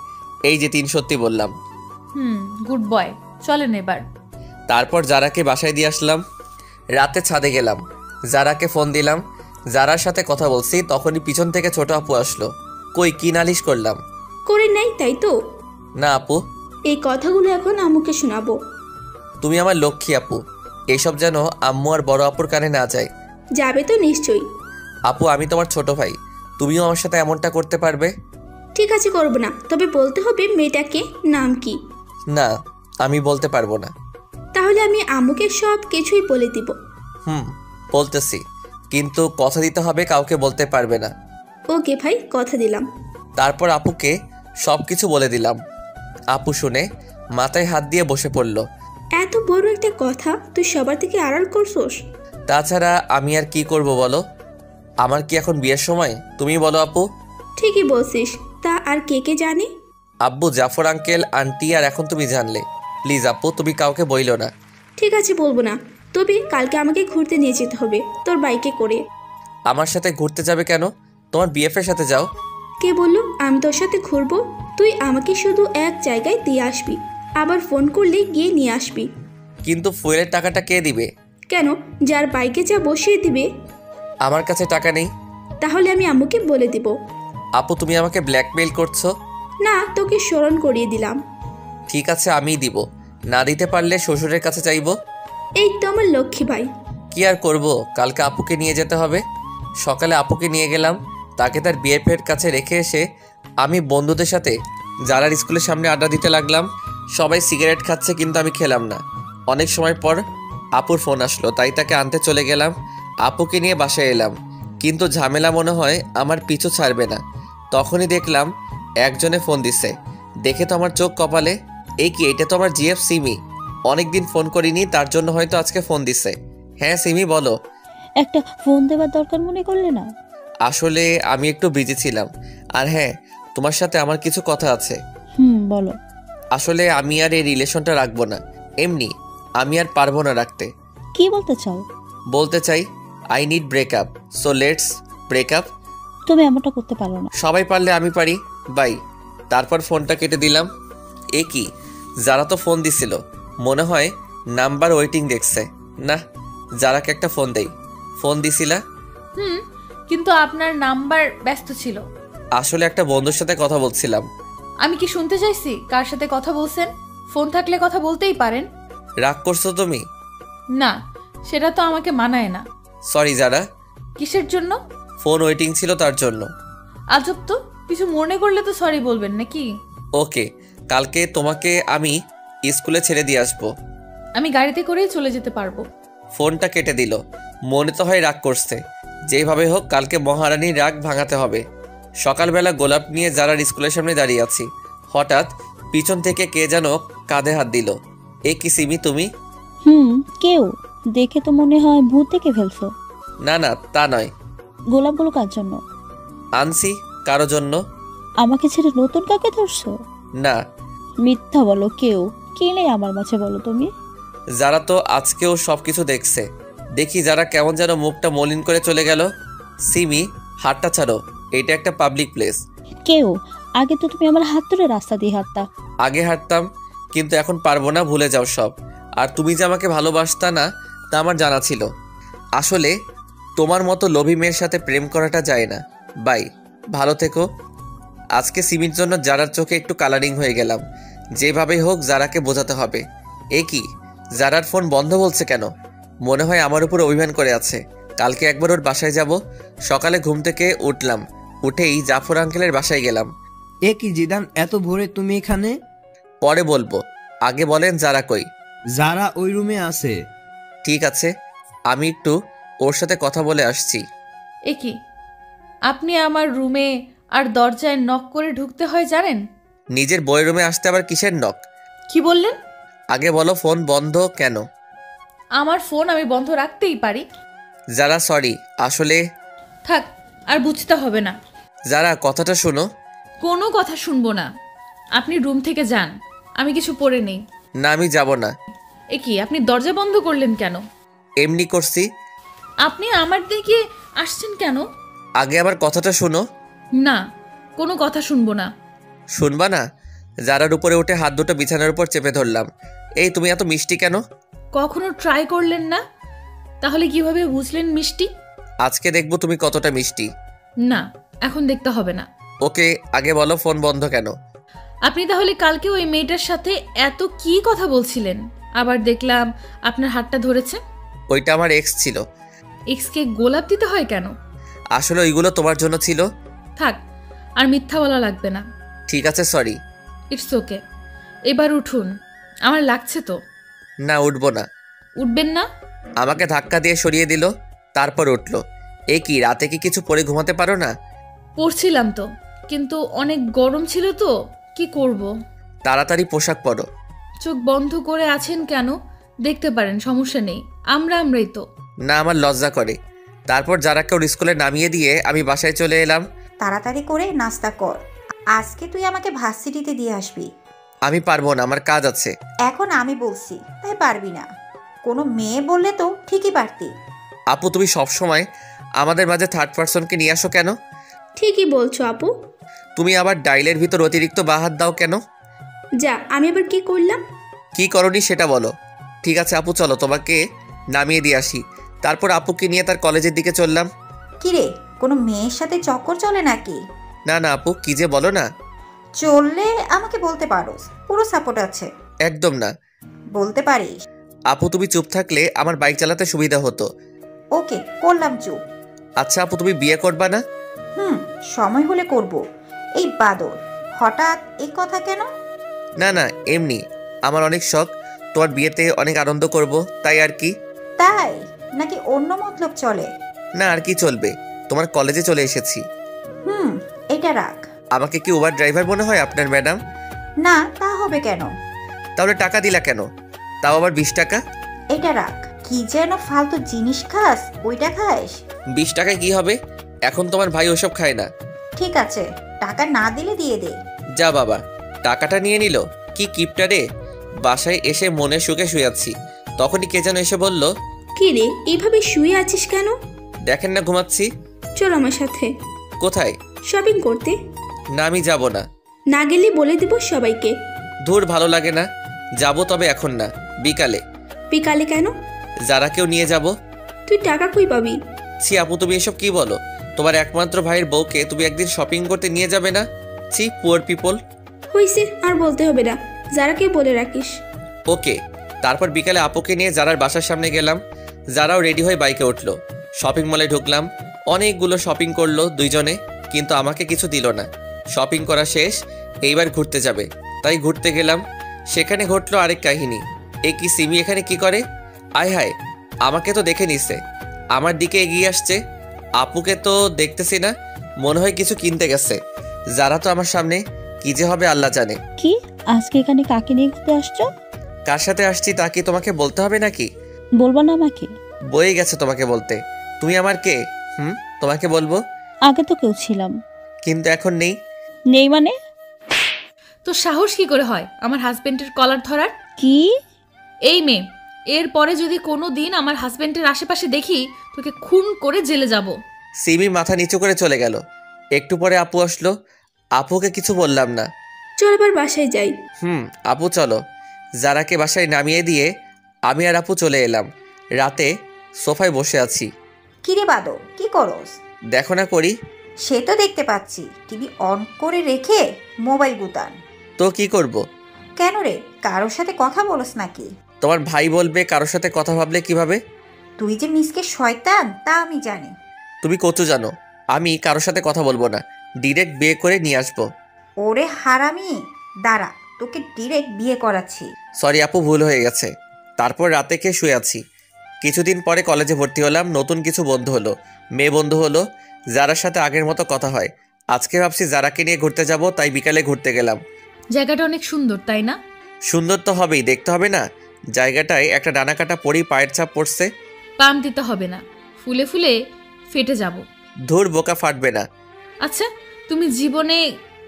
এই যে 3 সত্যি বললাম। গুড বয়, চলেন এবার। তারপর জারাকে বাসায় দিয়ে আসলাম। রাতে ছাদে গেলাম, জারাকে ফোন দিলাম। জারার সাথে কথা বলছি, তখনই পিছন থেকে ছোট আপু আসলো। কই, কি নালিশ করলাম? করে নাই তাই তো? না আপু। এই কথাগুলো এখন আম্মুকে শোনাবো। তুমি আমার লক্ষ্মী আপু, এইসব যেন আম্মু আর বড় আপুর কানে না যায়। যাবে তো নিশ্চয়ই। আপু, আমি তোমার ছোট ভাই, তুমিও আমার সাথে এমনটা করতে পারবে? ঠিক আছে, করবো না, তবে বলতে হবে মেয়েটাকে নাম কি। না, আমি বলতে পারবো না। তাহলে আমি আম্মুকে সব কিছুই বলে দিব। বলতেছি, কিন্তু কথা দিতে হবে, কাউকে বলতে পারবে না। ওকে ভাই, কথা দিলাম। তারপর আপুকে সব কিছু বলে দিলাম। আপু শুনে মাথায় হাত দিয়ে বসে পড়ল। এত বড় একটা কথা তুই সবার থেকে আড়াল করছোস? তাছাড়া আমি আর কি করব বলো? আমার কি এখন বিয়ের সময়? তুমি বলো আপু। ঠিকই বলছিস, তা আর কে কে জানে? আব্বু, জাফর আঙ্কেল, আন্টি, আর এখন তুমি জানলে। প্লিজ আপু, তুমি কাউকে বইলো না। ঠিক আছে, বলবো না। তবে কালকে আমাকে ঘুরতে নিয়ে যেতে হবে তোর বাইকে করে। আমার সাথে ঘুরতে যাবে কেন? তোমার বিএফের সাথে যাও। কে বললো আমি তোর সাথে ঘুরবো? তুই আমাকে শুধু এক জায়গায় দিয়ে আসবি, আবার ফোন করলে গিয়ে নিয়ে আসবি। কিন্তু ফুয়েলের টাকাটা কে দিবে? কেন, যার বাইকে যা বসিয়ে দিবে। আমার কাছে টাকা নেই। তাহলে আমি আম্মুকে বলে দিব। আপু, তুমি আমাকে ব্ল্যাকমেইল করছো? না, তোকে স্মরণ করিয়ে দিলাম। ঠিক আছে, আমিই দিব। না দিতে পারলে শ্বশুরের কাছে চাইবো। এই তো আমার লক্ষ্মী ভাই। কি আর করব, কালকে আপুকে নিয়ে যেতে হবে। সকালে আপুকে নিয়ে গেলাম, তাকে তার বিএফের কাছে রেখে এসে আমি বন্ধুদের সাথে জারার স্কুলের সামনে আড্ডা দিতে লাগলাম। সবাই সিগারেট খাচ্ছে, কিন্তু আমি খেলাম না। অনেক সময় পর আপুর ফোন আসলো, তাই তাকে আনতে চলে গেলাম। আপুকে নিয়ে বাসায় এলাম, কিন্তু ঝামেলা মনে হয় আমার পিছু ছাড়বে না। তখনই দেখলাম একজনে ফোন দিছে। দেখে তো আমার চোখ কপালে। এই কি, এটা তো আমার জিএফ সিমি। অনেকদিন ফোন করিনি, তার জন্য হয়তো আজকে ফোন দিছে। হ্যাঁ সিমি, বলো। একটা ফোন দেওয়ার দরকার মনে করলে না? আসলে আমি একটু বিজি ছিলাম। আর হ্যাঁ, তোমার সাথে আমার কিছু কথা আছে। বলো। আসলে আমি আর এই রিলেশনটা রাখবো না। এমনি আমি আর পারবো না রাখতে। কি বলতে চাও? বলতে চাই, I need breakup, so let's breakup. তুমি এমনটা করতে পারো না। সবাই পারলে আমি পারি, বাই। তারপর ফোনটা কেটে দিলাম। এ কি, যারা তো ফোন দিছিল, মনে হয় নাম্বার ওয়েটিং দেখছে। না, যারাকে একটা ফোন দেই। ফোন দিছিলা? কিন্তু আপনার নাম্বার ব্যস্ত ছিল। আসলে একটা বন্ধুর সাথে কথা বলছিলাম। আমি কি শুনতে চাইছি কার সাথে কথা বলছেন? ফোন থাকলে কথা বলতেই পারেন। রাগ করছো তুমি? না, সেটা তো আমাকে মানায় না। সরি যারা। কিসের জন্য? ফোন ওয়েটিং ছিল তার জন্য। আজব তো, কিছু মনে করলে তো সরি বলবেন নাকি? ওকে, কালকে তোমাকে আমি স্কুলে ছেড়ে দিয়ে আসবো। আমি গাড়িতে করেই চলে যেতে পারবো। ফোনটা কেটে দিল। মনে তো হয় রাগ করছে। যেভাবে হোক কালকে মহারানীর রাগ ভাঙাতে হবে। সকালবেলা গোলাপ নিয়ে যারার স্কুলের সামনে দাঁড়িয়ে আছি, হঠাৎ পিছন থেকে কে যেন কাঁধে হাত দিল। এ কি সিমি, তুমি? কেউ দেখে তো মনে হয় ভূত দেখে ফেলছো। না না, তা নয়। গোলাপগুলো কার জন্য আনছি? কারো জন্য। আমাকে ছেড়ে নতুন কাকে ধরছো? না। মিথ্যা বলো, কেউ কে নেই আমার মাঝে, বলো তুমি। যারা তো আজকেও সবকিছু দেখছে। দেখি যারা কেমন যেন মুখটা মলিন করে চলে গেল। সিমি, হাতটা ছাড়ো, এটা একটা পাবলিক প্লেস। কেউ আগে তো তুমি আমার হাত ধরে রাস্তা দিয়ে হাঁটতা। আগে হাঁটতাম, কিন্তু এখন পারবো না, ভুলে যাও সব। আর তুমি যে আমাকে ভালোবাসতা না, তা আমার জানা ছিল। আসলে তোমার মতো লোভী মেয়ের সাথে প্রেম করাটা যায় না। বাই, ভালো থেকো। আজকে সিমির জন্য জারার চোখে একটু কালারিং হয়ে গেলাম। যেভাবে হোক জারাকে বোঝাতে হবে। এ কি, জারার ফোন বন্ধ বলছে কেন? মনে হয় আমার উপর অভিমান করে আছে। কালকে একবার ওর বাসায় যাব। সকালে ঘুম থেকে উঠলাম, উঠেই জাফর আঙ্কেলের বাসায় গেলাম। এ কি জিদান, এত ভোরে তুমি এখানে? পরে বলবো, আগে বলেন যারা কই? যারা ওই রুমে আছে। ঠিক আছে, আমি একটু ওর সাথে কথা বলে আসছি। এ কি, আপনি আমার রুমে আর দরজায় নক করে ঢুকতে হয় জানেন? নিজের বইয়ের রুমে আসতে আবার কিসের নক? কি বললেন? আগে বলো ফোন বন্ধ কেন? আমার ফোন আমি বন্ধ রাখতেই পারি। যারা সরি, আসলে থাক, আর বুঝতে হবে না। যারা কথাটা শোনো। কোনো কথা শুনবো না। আপনি রুম থেকে যান, আমি কিছু পরে নেই। না আমি যাব না। এ কি, আপনি দরজা বন্ধ করলেন কেন? এমনি করছি। আপনি আমার দিকে আসছেন কেন? আগে আমার কথাটা শোনো। না, কোনো কথা শুনবো না। শুনবা না? যারার উপরে উঠে হাত দুটো বিছানার উপর চেপে ধরলাম। এই তুমি এত মিষ্টি কেন? কখনো ট্রাই করলেন না? তাহলে কিভাবে বুঝলেন মিষ্টি? আজকে দেখবো তুমি কতটা মিষ্টি। না, এখন দেখতে হবে না। ওকে, আগে বলো ফোন বন্ধ কেন? আপনি তাহলে কালকে ওই মেয়েটার সাথে এত কি কথা বলছিলেন? আবার দেখলাম আপনার হাতটা ধরেছে। ওইটা আমার এক্স ছিল। এক্সকে গোলাপ দিতে হয় কেন? আসলে ওইগুলো তোমার জন্য ছিল। থাক, আর মিথ্যা বলা লাগবে না। ঠিক আছে, সরি। It's okay. এবার উঠুন, আমার লাগছে তো। না, উঠবো না। উঠবেন না? আমাকে ধাক্কা দিয়ে সরিয়ে দিল, তারপর উঠলো। এ কি, রাতে কি কিছু পরে ঘুমাতে পারো না? পড়ছিলাম তো, কিন্তু অনেক গরম ছিল তো, কি করব। তাড়াতাড়ি পোশাক পরো। চোখ বন্ধ করে আছেন কেন? দেখতে পারেন, সমস্যা নেই, আমরাই তো। না, আমার লজ্জা করে। তারপর যারাকে ওর স্কুলে নামিয়ে দিয়ে আমি বাসায় চলে এলাম। তাড়াতাড়ি করে নাস্তা কর, আজকে তুই আমাকে ভার্সিটিতে দিয়ে আসবি। আমি পারবো না, আমার কাজ আছে। এখন আমি বলছি তাই পারবি না? কোনো মেয়ে বললে তো ঠিকই পারতি। আপু, তুমি সবসময় আমাদের মাঝে থার্ড পার্সনকে নিয়ে আসো কেন? ঠিকই বলছো আপু। তুমি আবার ডাইলের ভিতর অতিরিক্ত বাহাত দাও কেন? যা, আমি আবার কি করলাম? কি করনি সেটা বলো। ঠিক আছে আপু, চলো তোমাকে নামিয়ে দিয়ে আসি। তারপর আপুকে নিয়ে তার কলেজের দিকে চললাম। কিরে, কোনো মেয়ের সাথে চক্কর চলে নাকি? না না আপু, কি যে বলো না। চললে আমাকে বলতে পারোস, পুরো সাপোর্ট আছে। একদম না। বলতে পারিস। আপু, তুমি চুপ থাকলে আমার বাইক চালাতে সুবিধা হতো। ওকে, করলাম চুপ। আচ্ছা আপু, তুমি বিয়ে করবা না? সময় হলে করব। এই বাদর, হঠাৎ এই কথা কেন? না না, এমনি আমার অনেক শখ তোমার বিয়েতে অনেক আনন্দ করব, তাই আর কি। তাই নাকি অন্য মতলব চলে? না, আর কি চলবে, তোমার কলেজে চলে এসেছি। এটা রাখ। আমাকে কি উবার ড্রাইভার মনে হয় আপনার ম্যাডাম? না, তা হবে কেন? তাহলে টাকা দিলা কেন? তাও আবার 20 টাকা। এটা রাখ। কি যেন ফালতু জিনিস খাস, ওইটা খাস। 20 টাকায় কি হবে? এখন তোমার ভাই ওসব খায় না। ঠিক আছে, টাকা না দিলে দিয়ে দে। যা বাবা, টাকাটা নিয়ে নিল। কি কিপটা রে। বাসায় এসে মনে সুখে শুয়েছি, তখনই কে যেন এসে বলল, কি রে, এইভাবে শুয়ে আছিস কেন? দেখেন না ঘুমাচ্ছি। চল আমার সাথে। কোথায়? শপিং করতে। না, আমি যাব না। না গেলে বলে দেব সবাইকে। দূর, ভালো লাগে না। যাব, তবে এখন না, বিকালে। বিকালে কেন? যারা কেউ নিয়ে যাব। তুই টাকা কই পাবি? ছি আপু, তুমি এসব কি বলো? তোমার একমাত্র ভাইয়ের বউকে তুমি একদিন শপিং করতে নিয়ে যাবে না? ছি, পুয়ার পিপল। হইছে, আর বলতে হবে না, যারাকে বলে রাখিস। ওকে। তারপর বিকালে আপুকে নিয়ে যারার বাসার সামনে গেলাম। যারাও রেডি হয়ে বাইকে উঠলো। শপিং মলে ঢুকলাম। অনেকগুলো শপিং করলো দুইজনে, কিন্তু আমাকে কিছু দিল না। শপিং করা শেষ, এইবার ঘুরতে যাবে, তাই ঘুরতে গেলাম। সেখানে ঘটলো আরেক কাহিনী। এ কি, সিমি এখানে কি করে? আয় হায়, আমাকে তো দেখে নিছে, আমার দিকে এগিয়ে আসছে। আপুকে তো দেখতেছি না, মনে হয় কিছু কিনতে গেছে। যারা তো আমার সামনে, কি যে হবে আল্লাহ জানে। কি, আজকে এখানে কাকে নিয়ে ঘুরতে আসছো? কার সাথে আসছি তা কি তোমাকে বলতে হবে নাকি? বলবো না আমাকে? বয়ে গেছে তোমাকে বলতে। তুমি আমার কে? তোমাকে বলবো? আগে তো কেউ ছিলাম। কিন্তু এখন নেই। নেই মানে? তো সাহস কি করে হয় আমার হাজবেন্ডের কলার ধরার? কি? এই মেয়ে, এর পরে যদি কোনো দিন আমার হাজবেন্ডের আশেপাশে দেখি, তোকে খুন করে জেলে যাব। সিমি মাথা নিচু করে চলে গেল। একটু পরে আপু আসলো। আপুকে কিছু বললাম না। চল এবার বাসায় যাই। আপু চলো। যারাকে বাসায় নামিয়ে দিয়ে আমি আর আপু চলে এলাম। রাতে সোফায় বসে আছি। কিরে বাদর, কি করস? দেখো না করি। সে তো দেখতে পাচ্ছি, টিভি অন করে রেখে মোবাইল গুতান। তো কি করব? কেন রে, কারোর সাথে কথা বলস নাকি? তোমার ভাই বলবে কারোর সাথে কথা ভাবলে কিভাবে? তুই যে মিসকে শয়তান তা আমি জানি। তুমি কচু জানো, আমি কারোর সাথে কথা বলবো না, ডিরেক্ট বিয়ে করে নিয়ে আসবো। ওরে হারামি, দাঁড়া, তোকে ডিরেক্ট বিয়ে করাচ্ছি। সরি আপু, ভুল হয়ে গেছে। তারপর রাতে খেয়ে শুয়ে আছি। কিছুদিন পরে কলেজে ভর্তি হলাম। নতুন কিছু বন্ধু হলো, মেয়ে বন্ধু হলো, যারার সাথে আগের মতো কথা হয়। আজকে ভাবছি যারাকে নিয়ে ঘুরতে যাব, তাই বিকালে ঘুরতে গেলাম। জায়গাটা অনেক সুন্দর, তাই না? সুন্দর তো হবেই, দেখতে হবে না? জায়গাটায় একটা ডানা কাটা পরেই পায়ের ছাপ পড়ছে। পাম দিতে হবে না, ফুলে ফুলে ফেটে যাব। ধুর, বোকা, ফাটবে না। আচ্ছা, তুমি জীবনে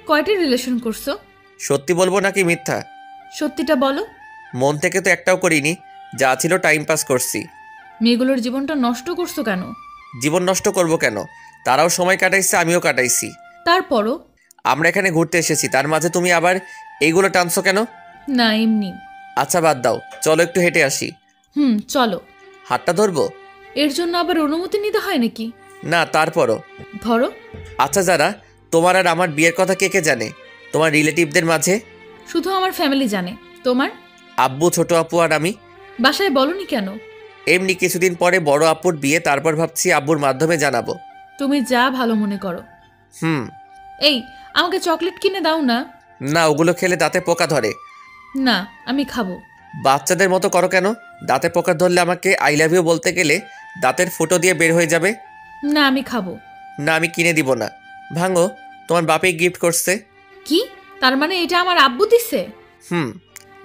কয়টা রিলেশন করছো? সত্যি বলবো নাকি মিথ্যা? সত্যিটা বলো। মন থেকে তো একটাও করিনি, যা ছিল টাইম পাস করছি। মেয়েগুলোর জীবনটা নষ্ট করছো কেন? জীবন নষ্ট করব কেন? তারাও সময় কাটাইছে, আমিও কাটাইছি। তারপরও আমরা এখানে ঘুরতে এসেছি, তার মাঝে তুমি আবার এইগুলো টানছো কেন? না, এমনি। আচ্ছা বাদ দাও, চলো একটু হেঁটে আসি। চলো। হাতটা ধরবো? এর জন্য আবার অনুমতি নিতে হয় নাকি? না, তারপরও। ধরো। আচ্ছা যারা, তোমার আর আমার বিয়ের কথা কে কে জানে তোমার রিলেটিভদের মাঝে? শুধু আমার ফ্যামিলি জানে। তোমার? আব্বু, ছোট আপু আর আমি। বাসায় বলনি কেন? এমনি কিছুদিন পরে বড় আপুর বিয়ে, তারপর ভাবছি আব্বুর মাধ্যমে জানাবো। তুমি যা ভালো মনে করো। এই, আমাকে চকলেট কিনে দাও না। না, ওগুলো খেলে দাঁতে পোকা ধরে। না, আমি খাবো। বাচ্চাদের মতো করো কেন? দাঁতে পোকা ধরলে আমাকে আই লাভ ইউ বলতে গেলে দাঁতের ফুটো দিয়ে বের হয়ে যাবে। না, আমি খাবো। না, আমি কিনে দিব না। ভাঙো, তোমার বাপে গিফট করছে। কি? তার মানে এটা আমার আব্বু দিছে?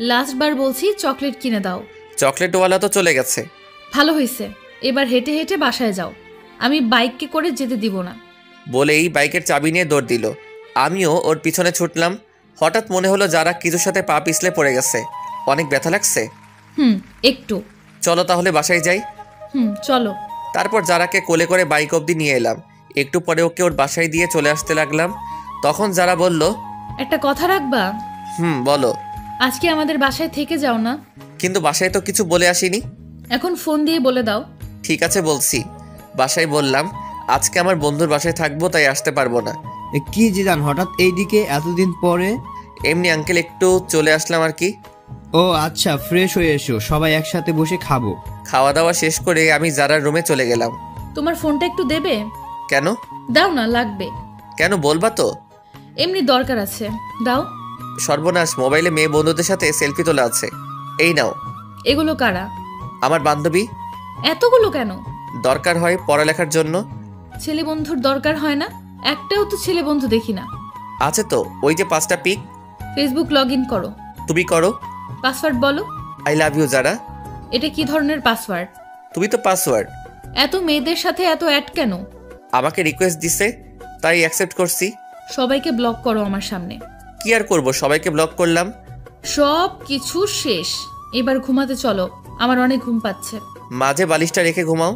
লাস্ট বার বলছি চকলেট কিনে দাও। চকলেটওয়ালা তো চলে গেছে। ভালো হয়েছে, এবার হেঁটে হেঁটে বাসায় যাও। আমি বাইককে করে যেতে দিব না। বলেই বাইকের চাবি নিয়ে দৌড় দিল। আমিও ওর পিছনে ছুটলাম। হঠাৎ মনে হলো যারা কিছুর সাথে পা পিছলে পড়ে গেছে। অনেক ব্যথা লাগছে। একটু। চলো তাহলে বাসায় যাই। চলো। তারপর যারাকে কোলে করে বাইক অবধি নিয়ে এলাম। একটু পরে ওকে ওর বাসায় দিয়ে চলে আসতে লাগলাম। তখন যারা বলল, একটা কথা রাখবা? বলো। আজকে আমাদের বাসায় থেকে যাও না। কিন্তু বাসায় তো কিছু বলে আসিনি। এখন ফোন দিয়ে বলে দাও। ঠিক আছে, বলছি। বাসায় বললাম আজকে আমার বন্ধুর বাসায় থাকবো, তাই আসতে পারবো না। কি জিদান, হঠাৎ এইদিকে এতদিন পরে? এমনি আঙ্কেল, একটু চলে আসলাম আর কি। ও আচ্ছা, ফ্রেশ হয়ে এসো, সবাই একসাথে বসে খাবো। খাওয়া দাওয়া শেষ করে আমি যারার রুমে চলে গেলাম। তোমার ফোনটা একটু দেবে? কেন? দাও না, লাগবে। কেন, বলবা তো? এমনি দরকার আছে, দাও। সর্বনাশ, মোবাইলে মেয়ে বন্ধুদের সাথে সেলফি তোলা আছে। এই নাও। এগুলো কারা? আমার বান্ধবী। এতগুলো কেন? দরকার হয় পড়ালেখার জন্য। ছেলে বন্ধুর দরকার হয় না? একটাও তো ছেলে বন্ধু দেখি না। আছে তো, ওই যে 5টা পিক। ফেসবুক লগ ইন করো। তুমি করো। পাসওয়ার্ড বলো। আই লাভ ইউ যারা। এটা কি ধরনের পাসওয়ার্ড? তুমি তো পাসওয়ার্ড। এত মেয়েদের সাথে এত অ্যাড কেন? আমাকে রিকোয়েস্ট দিছে, তাই অ্যাকসেপ্ট করছি। সবাইকে ব্লক করো আমার সামনে। কি আর করব, সবাইকে ব্লক করলাম। সব কিছু শেষ, এবার ঘুমাতে চলো, আমার অনেক ঘুম পাচ্ছে। মাঝে বালিশটা রেখে ঘুমাও।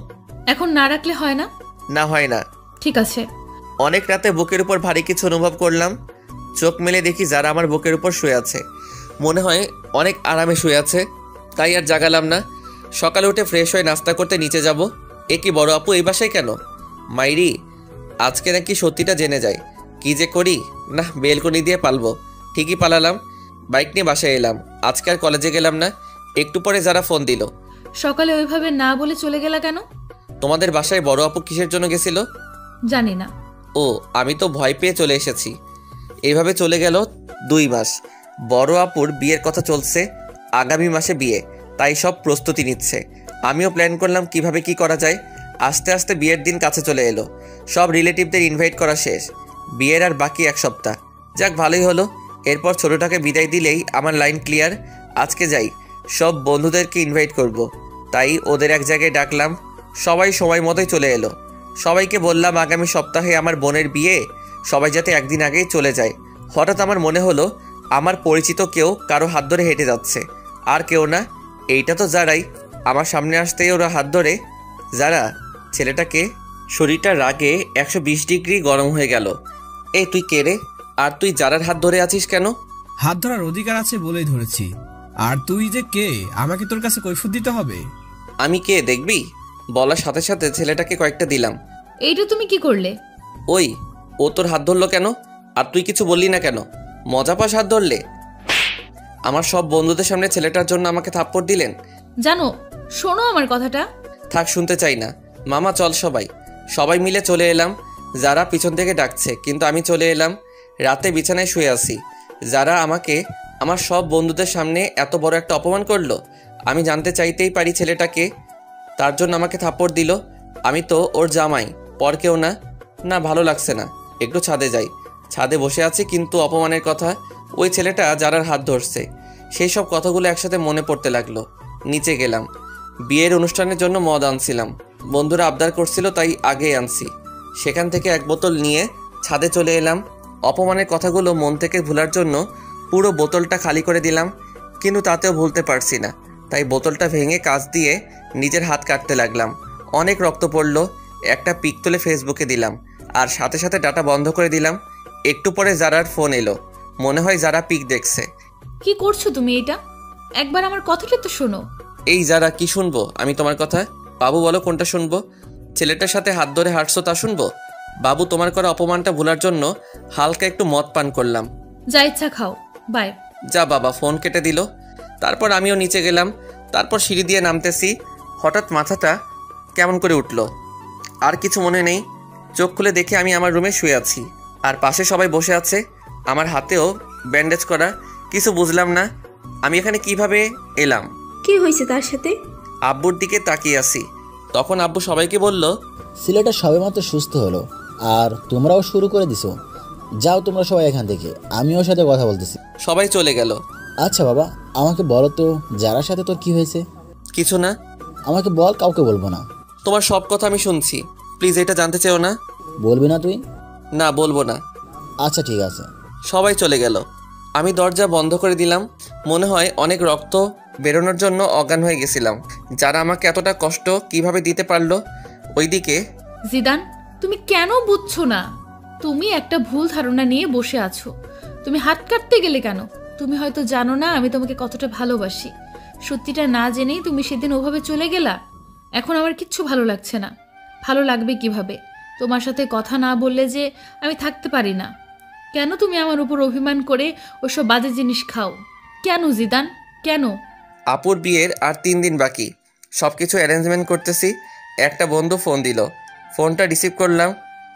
এখন না রাখলে হয় না? না, হয় না। ঠিক আছে। অনেক রাতে বুকের উপর ভারী কিছু অনুভব করলাম। চোখ মেলে দেখি যারা আমার বুকের উপর শুয়ে আছে। মনে হয় অনেক আরামে শুয়ে আছে, তাই আর জাগালাম না। সকালে উঠে ফ্রেশ হয়ে নাস্তা করতে নিচে যাব। এ কি, বড় আপু এই বাসায় কেন? মাইরি, আজকে নাকি সত্যিটা জেনে যায়। কি যে করি, না বেলকনি দিয়ে পালবো। ঠিকই পালালাম। বাইক নিয়ে বাসায় এলাম। আজকে আর কলেজে গেলাম না। একটু পরে যারা ফোন দিল। সকালে ওইভাবে না বলে চলে গেলা কেন? তোমাদের বাসায় বড় আপু কিসের জন্য গেছিল? জানি না। ও, আমি তো ভয় পেয়ে চলে এসেছি। এইভাবে চলে গেল 2 মাস। বড় আপুর বিয়ের কথা চলছে, আগামী মাসে বিয়ে, তাই সব প্রস্তুতি নিচ্ছে। আমিও প্ল্যান করলাম কিভাবে কি করা যায়। আস্তে আস্তে বিয়ের দিন কাছে চলে এলো। সব রিলেটিভদের ইনভাইট করা শেষ। বিয়ের আর বাকি 1 সপ্তাহ। যাক, ভালোই হলো। এরপর ছোটটাকে বিদায় দিলেই আমার লাইন ক্লিয়ার। আজকে যাই, সব বন্ধুদেরকে ইনভাইট করব। তাই ওদের এক জায়গায় ডাকলাম। সবাই সময় মতোই চলে এলো। সবাইকে বললাম আগামী সপ্তাহে আমার বোনের বিয়ে, সবাই যাতে একদিন আগেই চলে যায়। হঠাৎ আমার মনে হলো আমার পরিচিত কেউ কারো হাত ধরে হেঁটে যাচ্ছে। আর কেউ না, এইটা তো যারাই। আমার সামনে আসতেই ওরা হাত ধরে। যারা, ছেলেটাকে। শরীরটা রাগে 120 ডিগ্রি গরম হয়ে গেল। এই তুই কে রে? আর তুই যারার হাত ধরে আছিস কেন? হাত ধরার অধিকার আছে বলেই ধরেছি। আর তুই যে কে, আমাকে তোর কাছে কৈফিয়ত দিতে হবে? আমি কে দেখবি? বলার সাথে সাথে ছেলেটাকে কয়েকটা দিলাম। এইটা তুমি কি করলে? ওই, ও তোর হাত ধরলো কেন? আর তুই কিছু বললি না কেন? মজা পাস হাত ধরলে? আমার সব বন্ধুদের সামনে ছেলেটার জন্য আমাকে থাপ্পড় দিলেন। জানো, শোনো আমার কথাটা। থাক, শুনতে চাই না। মামা চল, সবাই মিলে চলে এলাম। যারা পিছন থেকে ডাকছে, কিন্তু আমি চলে এলাম। রাতে বিছানায় শুয়ে আছি। যারা আমাকে আমার সব বন্ধুদের সামনে এত বড় একটা অপমান করলো। আমি জানতে চাইতেই পারি ছেলেটাকে, তার জন্য আমাকে থাপ্পড় দিল। আমি তো ওর জামাই, পর কেউ না। না, ভালো লাগছে না। একটু ছাদে যাই। ছাদে বসে আছি, কিন্তু অপমানের কথা, ওই ছেলেটা যারার হাত ধরছে, সেই সব কথাগুলো একসাথে মনে পড়তে লাগলো। নিচে গেলাম। বিয়ের অনুষ্ঠানের জন্য মদ আনছিলাম। বন্ধুরা আবদার করছিল, তাই আগেই আনছি। সেখান থেকে 1 বোতল নিয়ে ছাদে চলে এলাম। অপমানের কথাগুলো মন থেকে ভুলার জন্য পুরো বোতলটা খালি করে দিলাম, কিন্তু তাতেও ভুলতে পারছি না। তাই বোতলটা ভেঙে কাঁচ দিয়ে নিজের হাত কাটতে লাগলাম। অনেক রক্ত পড়ল। একটা পিক তুলে ফেসবুকে দিলাম, আর সাথে সাথে ডাটা বন্ধ করে দিলাম। একটু পরে জারার ফোন এলো। মনে হয় যারা পিক দেখছে। কি করছো তুমি এটা? একবার আমার কথাটা তো শোনো। এই যারা, কি শুনবো আমি তোমার কথা? বাবু বলো কোনটা শুনবো? ছেলেটার সাথে হাত ধরে হাঁটছো তা শুনবো? বাবু, তোমার করা অপমানটা ভোলার জন্য হালকা একটু মদ পান করলাম। যা ইচ্ছা খাও, বাই। যা বাবা। ফোন কেটে দিল। তারপর আমিও নিচে গেলাম। তারপর সিঁড়ি দিয়ে নামতেছি, হঠাৎ মাথাটা কেমন করে উঠল। আর কিছু মনে নেই। চোখ খুলে দেখে আমি আমার রুমে শুয়ে আছি, আর পাশে সবাই বসে আছে। আমার হাতেও ব্যান্ডেজ করা। কিছু বুঝলাম না আমি এখানে কিভাবে এলাম। কি হয়েছে তার সাথে? আব্বুর দিকে তাকিয়ে আছি। তখন আব্বু সবাইকে বলল, ছেলেটা সবেমাত্র সুস্থ হলো, আর তোমরাও শুরু করে দিছো। যাও তোমরা সবাই এখান থেকে, আমি ওর সাথে কথা বলতেছি। সবাই চলে গেল। আচ্ছা বাবা, আমাকে বলো তো যারার সাথে তোর কি হয়েছে? কিছু না। আমাকে বল, কাউকে বলবো না। তোমার সব কথা আমি শুনছি, প্লিজ এটা জানতে চেও না। বলবি না তুই? না, বলবো না। আচ্ছা ঠিক আছে। সবাই চলে গেল। আমি দরজা বন্ধ করে দিলাম। মনে হয় অনেক রক্ত বেরোনোর জন্য অজ্ঞান হয়ে গেছিলাম। যারা আমাকে এতটা কষ্ট কিভাবে দিতে পারলো। ওইদিকে জিদান, তুমি কেন বুঝছো না? তুমি একটা ভুল ধারণা নিয়ে বসে আছো। তুমি হাত কাটতে গেলে কেন? তুমি হয়তো জানো না আমি তোমাকে কতটা ভালোবাসি। সত্যিটা না জেনেই তুমি সেদিন ওভাবে চলে গেলা। এখন আমার কিচ্ছু ভালো লাগছে না। ভালো লাগবে কিভাবে? তোমার সাথে কথা না বললে যে আমি থাকতে পারি না। কেন তুমি আমার উপর অভিমান করে ওসব বাজে জিনিস খাও? কেন জিদান, কেন? আপুর বিয়ের আর 3 দিন বাকি। সব কিছু অ্যারেঞ্জমেন্ট করতেছি। একটা বন্ধু ফোন দিল। ফোনটা রিসিভ করলাম।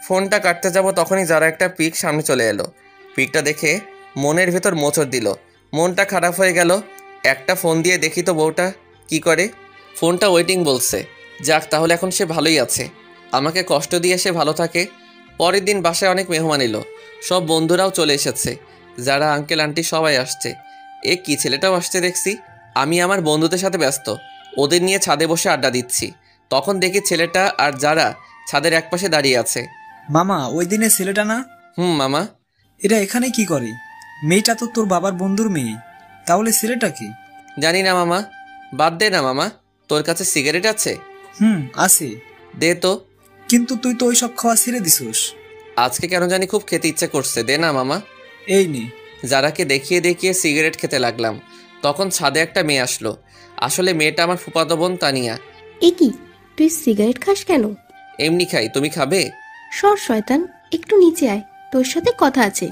ফোনটা কাটতে যাব তখনই যারা একটা পিক সামনে চলে এলো। পিকটা দেখে মনের ভেতর মোচড় দিল। মনটা খারাপ হয়ে গেল। একটা ফোন দিয়ে দেখি তো বউটা কি করে। ফোনটা ওয়েটিং বলছে। যাক, তাহলে এখন সে ভালোই আছে। আমাকে কষ্ট দিয়ে সে ভালো থাকে। পরের দিন বাসায় অনেক মেহমান এলো। সব বন্ধুরাও চলে এসেছে। যারা আঙ্কেল আন্টি সবাই আসছে। এ কি, ছেলেটাও আসছে দেখছি। আমি আমার বন্ধুদের সাথে ব্যস্ত, ওদের নিয়ে ছাদে বসে আড্ডা দিচ্ছি। তখন দেখি ছেলেটা আর যারা ছাদের একপাশে দাঁড়িয়ে আছে। মামা, ওই দিনে ছেলেটা না? মামা। এরা এখানে কি করে? মেয়েটা তো তোর বাবার বন্ধুর মেয়ে, তাহলে ছেলেটা কি? জানি না মামা, বাদ দে না মামা। তোর কাছে সিগারেট আছে? আছে। দে তো। কিন্তু তুই তো ওইসব খাওয়া ছেড়ে দিছিস। আজকে কেন জানি খুব খেতে ইচ্ছে করছে, দে না মামা। এই নে। যারাকে দেখিয়ে দেখিয়ে সিগারেট খেতে লাগলাম। তখন ছাদে একটা মেয়ে আসলো। আসলে মেয়েটা আমার ফুফাতো বোন তানিয়া। এ কি, তুই সিগারেট খাস কেন? এমনি খাই, তুমি খাবে? সর শয়তান, একটু নিচে আয়, তোর সাথে কথা আছে।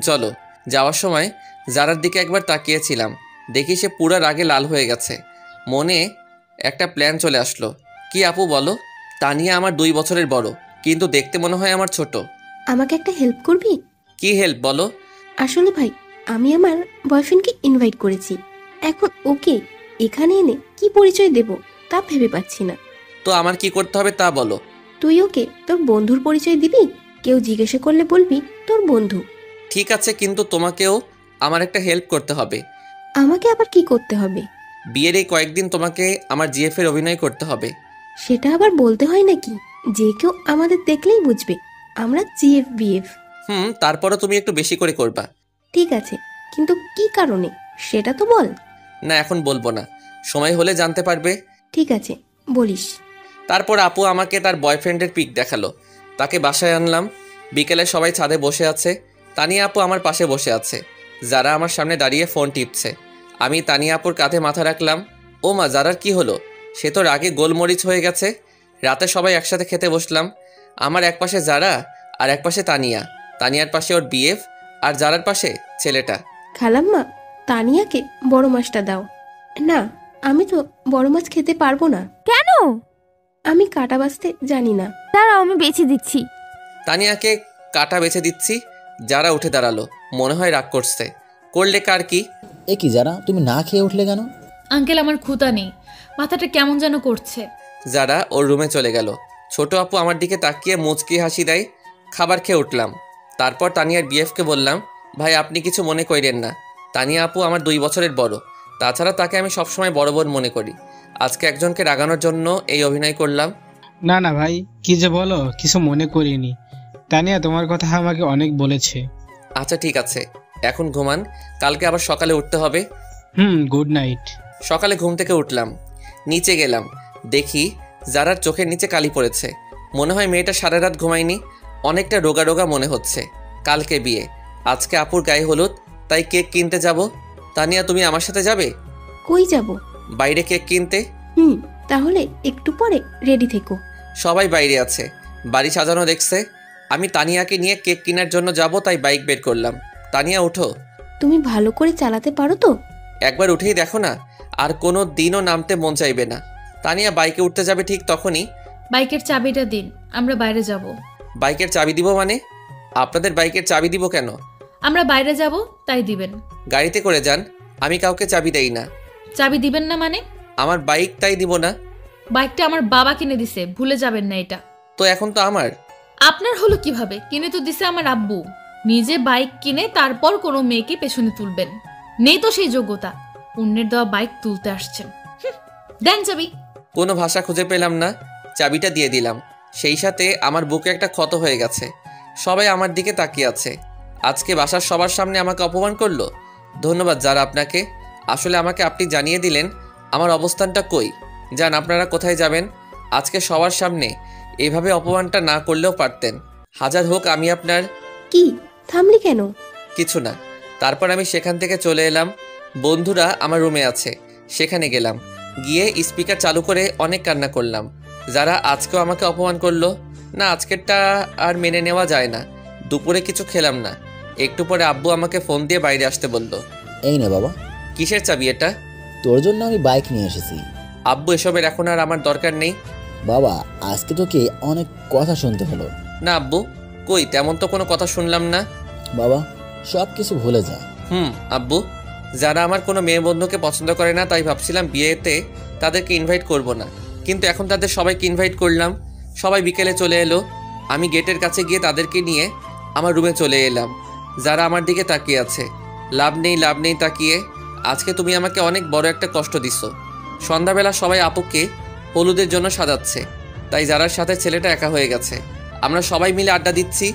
চলো। যাওয়ার সময় যারার দিকে একবার তাকিয়েছিলাম, দেখি সে পুরা রাগে লাল হয়ে গেছে। মনে একটা প্ল্যান চলে আসলো। কি আপু বলো? তানিয়া আমার 2 বছরের বড়, কিন্তু দেখতে মনে হয় আমার ছোট। আমাকে একটা হেল্প করবি? কি হেল্প বলো? আসলে ভাই, আমি আমার বয়ফ্রেন্ডকে ইনভাইট করেছি। এখন ওকে এখানে এনে কি পরিচয় দেব তা ভেবে পাচ্ছি না। তো আমার কি করতে হবে তা বলো। তুই ওকে তোর বন্ধুর পরিচয় দিবি। কেউ জিজ্ঞাসা করলে বলবি তোর বন্ধু। ঠিক আছে, কিন্তু তোমাকেও আমার একটা হেল্প করতে হবে। আমাকে আবার কি করতে হবে? বিয়ের এই কয়েকদিন তোমাকে আমার জিএফ এর অভিনয় করতে হবে। সেটা আবার বলতে হয় নাকি? যে কেউ আমাদের দেখলেই বুঝবে আমরা জিএফ বিএফ। তারপরও তুমি একটু বেশি করে করবা। ঠিক আছে, কিন্তু কি কারণে সেটা তো বল। না, এখন বলবো না, সময় হলে জানতে পারবে। ঠিক আছে, বলিস। তারপর আপু আমাকে তার বয়ফ্রেন্ডের পিক দেখালো। তাকে বাসায় আনলাম। বিকেলে সবাই ছাদে বসে আছে। তানিয়া আপু আমার পাশে বসে আছে। যারা আমার সামনে দাঁড়িয়ে ফোন টিপছে। আমি তানিয়া আপুর কাঁধে মাথা রাখলাম। ও মা, যারার কি হলো? সে তো রাগে গোলমরিচ হয়ে গেছে। রাতে সবাই একসাথে খেতে বসলাম। আমার এক পাশে যারা, আর এক পাশে তানিয়া। তানিয়ার পাশে ওর বিএফ, আর যারার পাশে ছেলেটা। খালাম্মা, তানিয়াকে বড় মাছটা দাও। না, আমি তো বড় মাছ খেতে পারবো না। কেন? আমি কাটা বাছতে জানি না। দাঁড়াও, আমি বেছে দিচ্ছি। তানিয়াকে কাটা বেছে দিচ্ছি। যারা উঠে দাঁড়ালো। মনে হয় রাগ করছে। করলে কার কি? এ কি যারা, তুমি না খেয়ে উঠলে কেন? আঙ্কেল, আমার ক্ষুধা নেই, মাথাটা কেমন যেন করছে। যারা ওর রুমে চলে গেল। ছোট আপু আমার দিকে তাকিয়ে মুচকি হাসি দেয়। খাবার খেয়ে উঠলাম। তারপর তানিয়ার বিএফকে বললাম, ভাই আপনি কিছু মনে করেন না। তানিয়া আপু আমার 2 বছরের বড়। তাছাড়া তাকে আমি সবসময় বড় বোন মনে করি। আজকে একজনকে রাগানোর জন্য এই অভিনয় করলাম। না না ভাই, কি যে বলো, কিছু মনে করিনি। তানিয়া তোমার কথা আমাকে অনেক বলেছে। আচ্ছা ঠিক আছে, এখন ঘুমান, কালকে আবার সকালে উঠতে হবে। Good night. সকালে ঘুম থেকে উঠলাম, নিচে গেলাম, দেখি যারার চোখের নিচে কালি পড়েছে। মনে হয় মেয়েটা সারা রাত ঘুমায়নি, অনেকটা রোগা রোগা মনে হচ্ছে। কালকে বিয়ে, আজকে আপুর গায়ে হলুদ, তাই কেক কিনতে যাব। তানিয়া তুমি আমার সাথে যাবে? কই যাব? বাইরে কেক কিনতে। তাহলে একটু পরে রেডি থেকো। সবাই বাইরে আছে, বাড়ি সাজানো দেখছে। আমি তানিয়াকে নিয়ে কেক কেনার জন্য যাব, তাই বাইক বের করলাম। তানিয়া ওঠো। তুমি ভালো করে চালাতে পারো তো? একবার উঠেই দেখো না, আর কোনো দিনও নামতে মন চাইবে না। তানিয়া বাইকে উঠতে যাবে ঠিক তখনই, বাইকের চাবিটা দিন, আমরা বাইরে যাব। বাইকের চাবি দিব মানে? আপনাদের বাইকের চাবি দিব কেন? আমরা বাইরে যাব তাই দিবেন। গাড়িতে করে যান, আমি কাউকে চাবি দেই না। চাবি দিবেন না মানে? আমার বাইক, তাই দিব না। বাইকটা আমার বাবা কিনে দিছে, ভুলে যাবেন না এটা। তো এখন তো আমার। আপনার হলো কিভাবে? কিনে তো দিছে আমার আব্বু। নিজে বাইক কিনে তারপর কোনো মেয়েকে পেছনে তুলবেন, নেই তো সেই যোগ্যতা। অন্যের দেওয়া বাইক তুলতে আসছেন। দেন চাবি। কোনো ভাষা খুঁজে পেলাম না, চাবিটা দিয়ে দিলাম। সেই সাথে আমার বুকে একটা ক্ষত হয়ে গেছে। সবাই আমার দিকে তাকিয়ে আছে। আজকে বাসার সবার সামনে আমাকে অপমান করলো। ধন্যবাদ যারা আপনাকে। আসলে আমাকে আপনি জানিয়ে দিলেন আমার অবস্থানটা কই। যান, আপনারা কোথায় যাবেন? আজকে সবার সামনে এভাবে অপমানটা না করলেও পারতেন। হাজার হোক আমি আপনার। কি থামলি কেন? কিছু না। তারপর আমি সেখান থেকে চলে এলাম। বন্ধুরা আমার রুমে আছে, সেখানে গেলাম। গিয়ে স্পিকার চালু করে অনেক কান্না করলাম। যারা আজকেও আমাকে অপমান করলো না, আজকেরটা আর মেনে নেওয়া যায় না। দুপুরে কিছু খেলাম না। একটু পরে আব্বু আমাকে ফোন দিয়ে বাইরে আসতে বলল। এই নে বাবা। কিসের চাবি এটা? তোর জন্য আমি বাইক নিয়ে এসেছি। আব্বু এসবের এখন আর আমার দরকার নেই। বাবা আজকে তোকে অনেক কথা শুনতে হলো। না আব্বু, কই তেমন তো কোনো কথা শুনলাম না। বাবা সব কিছু ভুলে যা। আব্বু, যারা আমার কোনো মেয়ে বন্ধুকে পছন্দ করে না, তাই ভাবছিলাম বিয়েতে তাদেরকে ইনভাইট করব না, কিন্তু এখন তাদের সবাইকে ইনভাইট করলাম। সবাই বিকেলে চলে এলো। আমি গেটের কাছে গিয়ে তাদেরকে নিয়ে আমার রুমে চলে এলাম। যারা আমার দিকে তাকিয়ে আছে। লাভ নেই তাকিয়ে। আজকে তুমি আমাকে অনেক বড় একটা কষ্ট দিছো। সন্ধ্যাবেলা সবাই আপুকে হলুদের জন্য সাজাচ্ছে, তাই যারার সাথে ছেলেটা একা হয়ে গেছে। আমরা সবাই মিলে আড্ডা দিচ্ছি,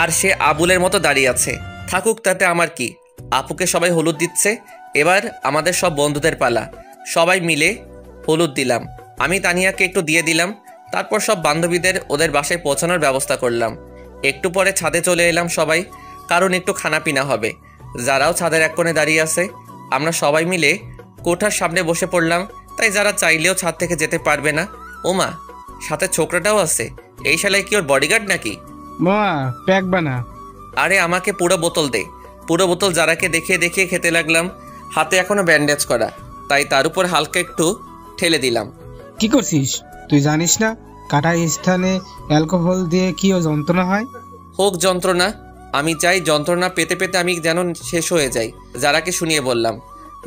আর সে আবুলের মতো দাঁড়িয়ে আছে। থাকুক, তাতে আমার কি। আপুকে সবাই হলুদ দিচ্ছে। এবার আমাদের সব বন্ধুদের পালা। সবাই মিলে হলুদ দিলাম। আমি তানিয়াকে একটু দিয়ে দিলাম। তারপর সব বান্ধবীদের ওদের বাসায় পৌঁছানোর ব্যবস্থা করলাম। একটু পরে ছাদে চলে এলাম সবাই, কারণ একটু খানাপিনা হবে। যারাও ছাদের এক কোণে দাঁড়িয়ে আছে। আমরা সবাই মিলে কোঠার সামনে বসে পড়লাম, তাই যারা চাইলেও ছাদ থেকে যেতে পারবে না। ওমা, সাথে ছোকরাটাও আছে। এই শালায় কি ওর বডিগার্ড নাকি? মামা প্যাক বানা। আরে আমাকে পুরো বোতল দে। পুরো বোতল যারাকে দেখিয়ে দেখিয়ে খেতে লাগলাম। হাতে এখনো ব্যান্ডেজ করা, তাই তার উপর হালকা একটু ঠেলে দিলাম। কি করছিস তুই জানিস না কাটা স্থানে অ্যালকোহল দিয়ে কি যন্ত্রণা হয়? হোক যন্ত্রণা, আমি চাই যন্ত্রণা পেতে পেতে আমি যেন শেষ হয়ে যাই। যারাকে শুনিয়ে বললাম।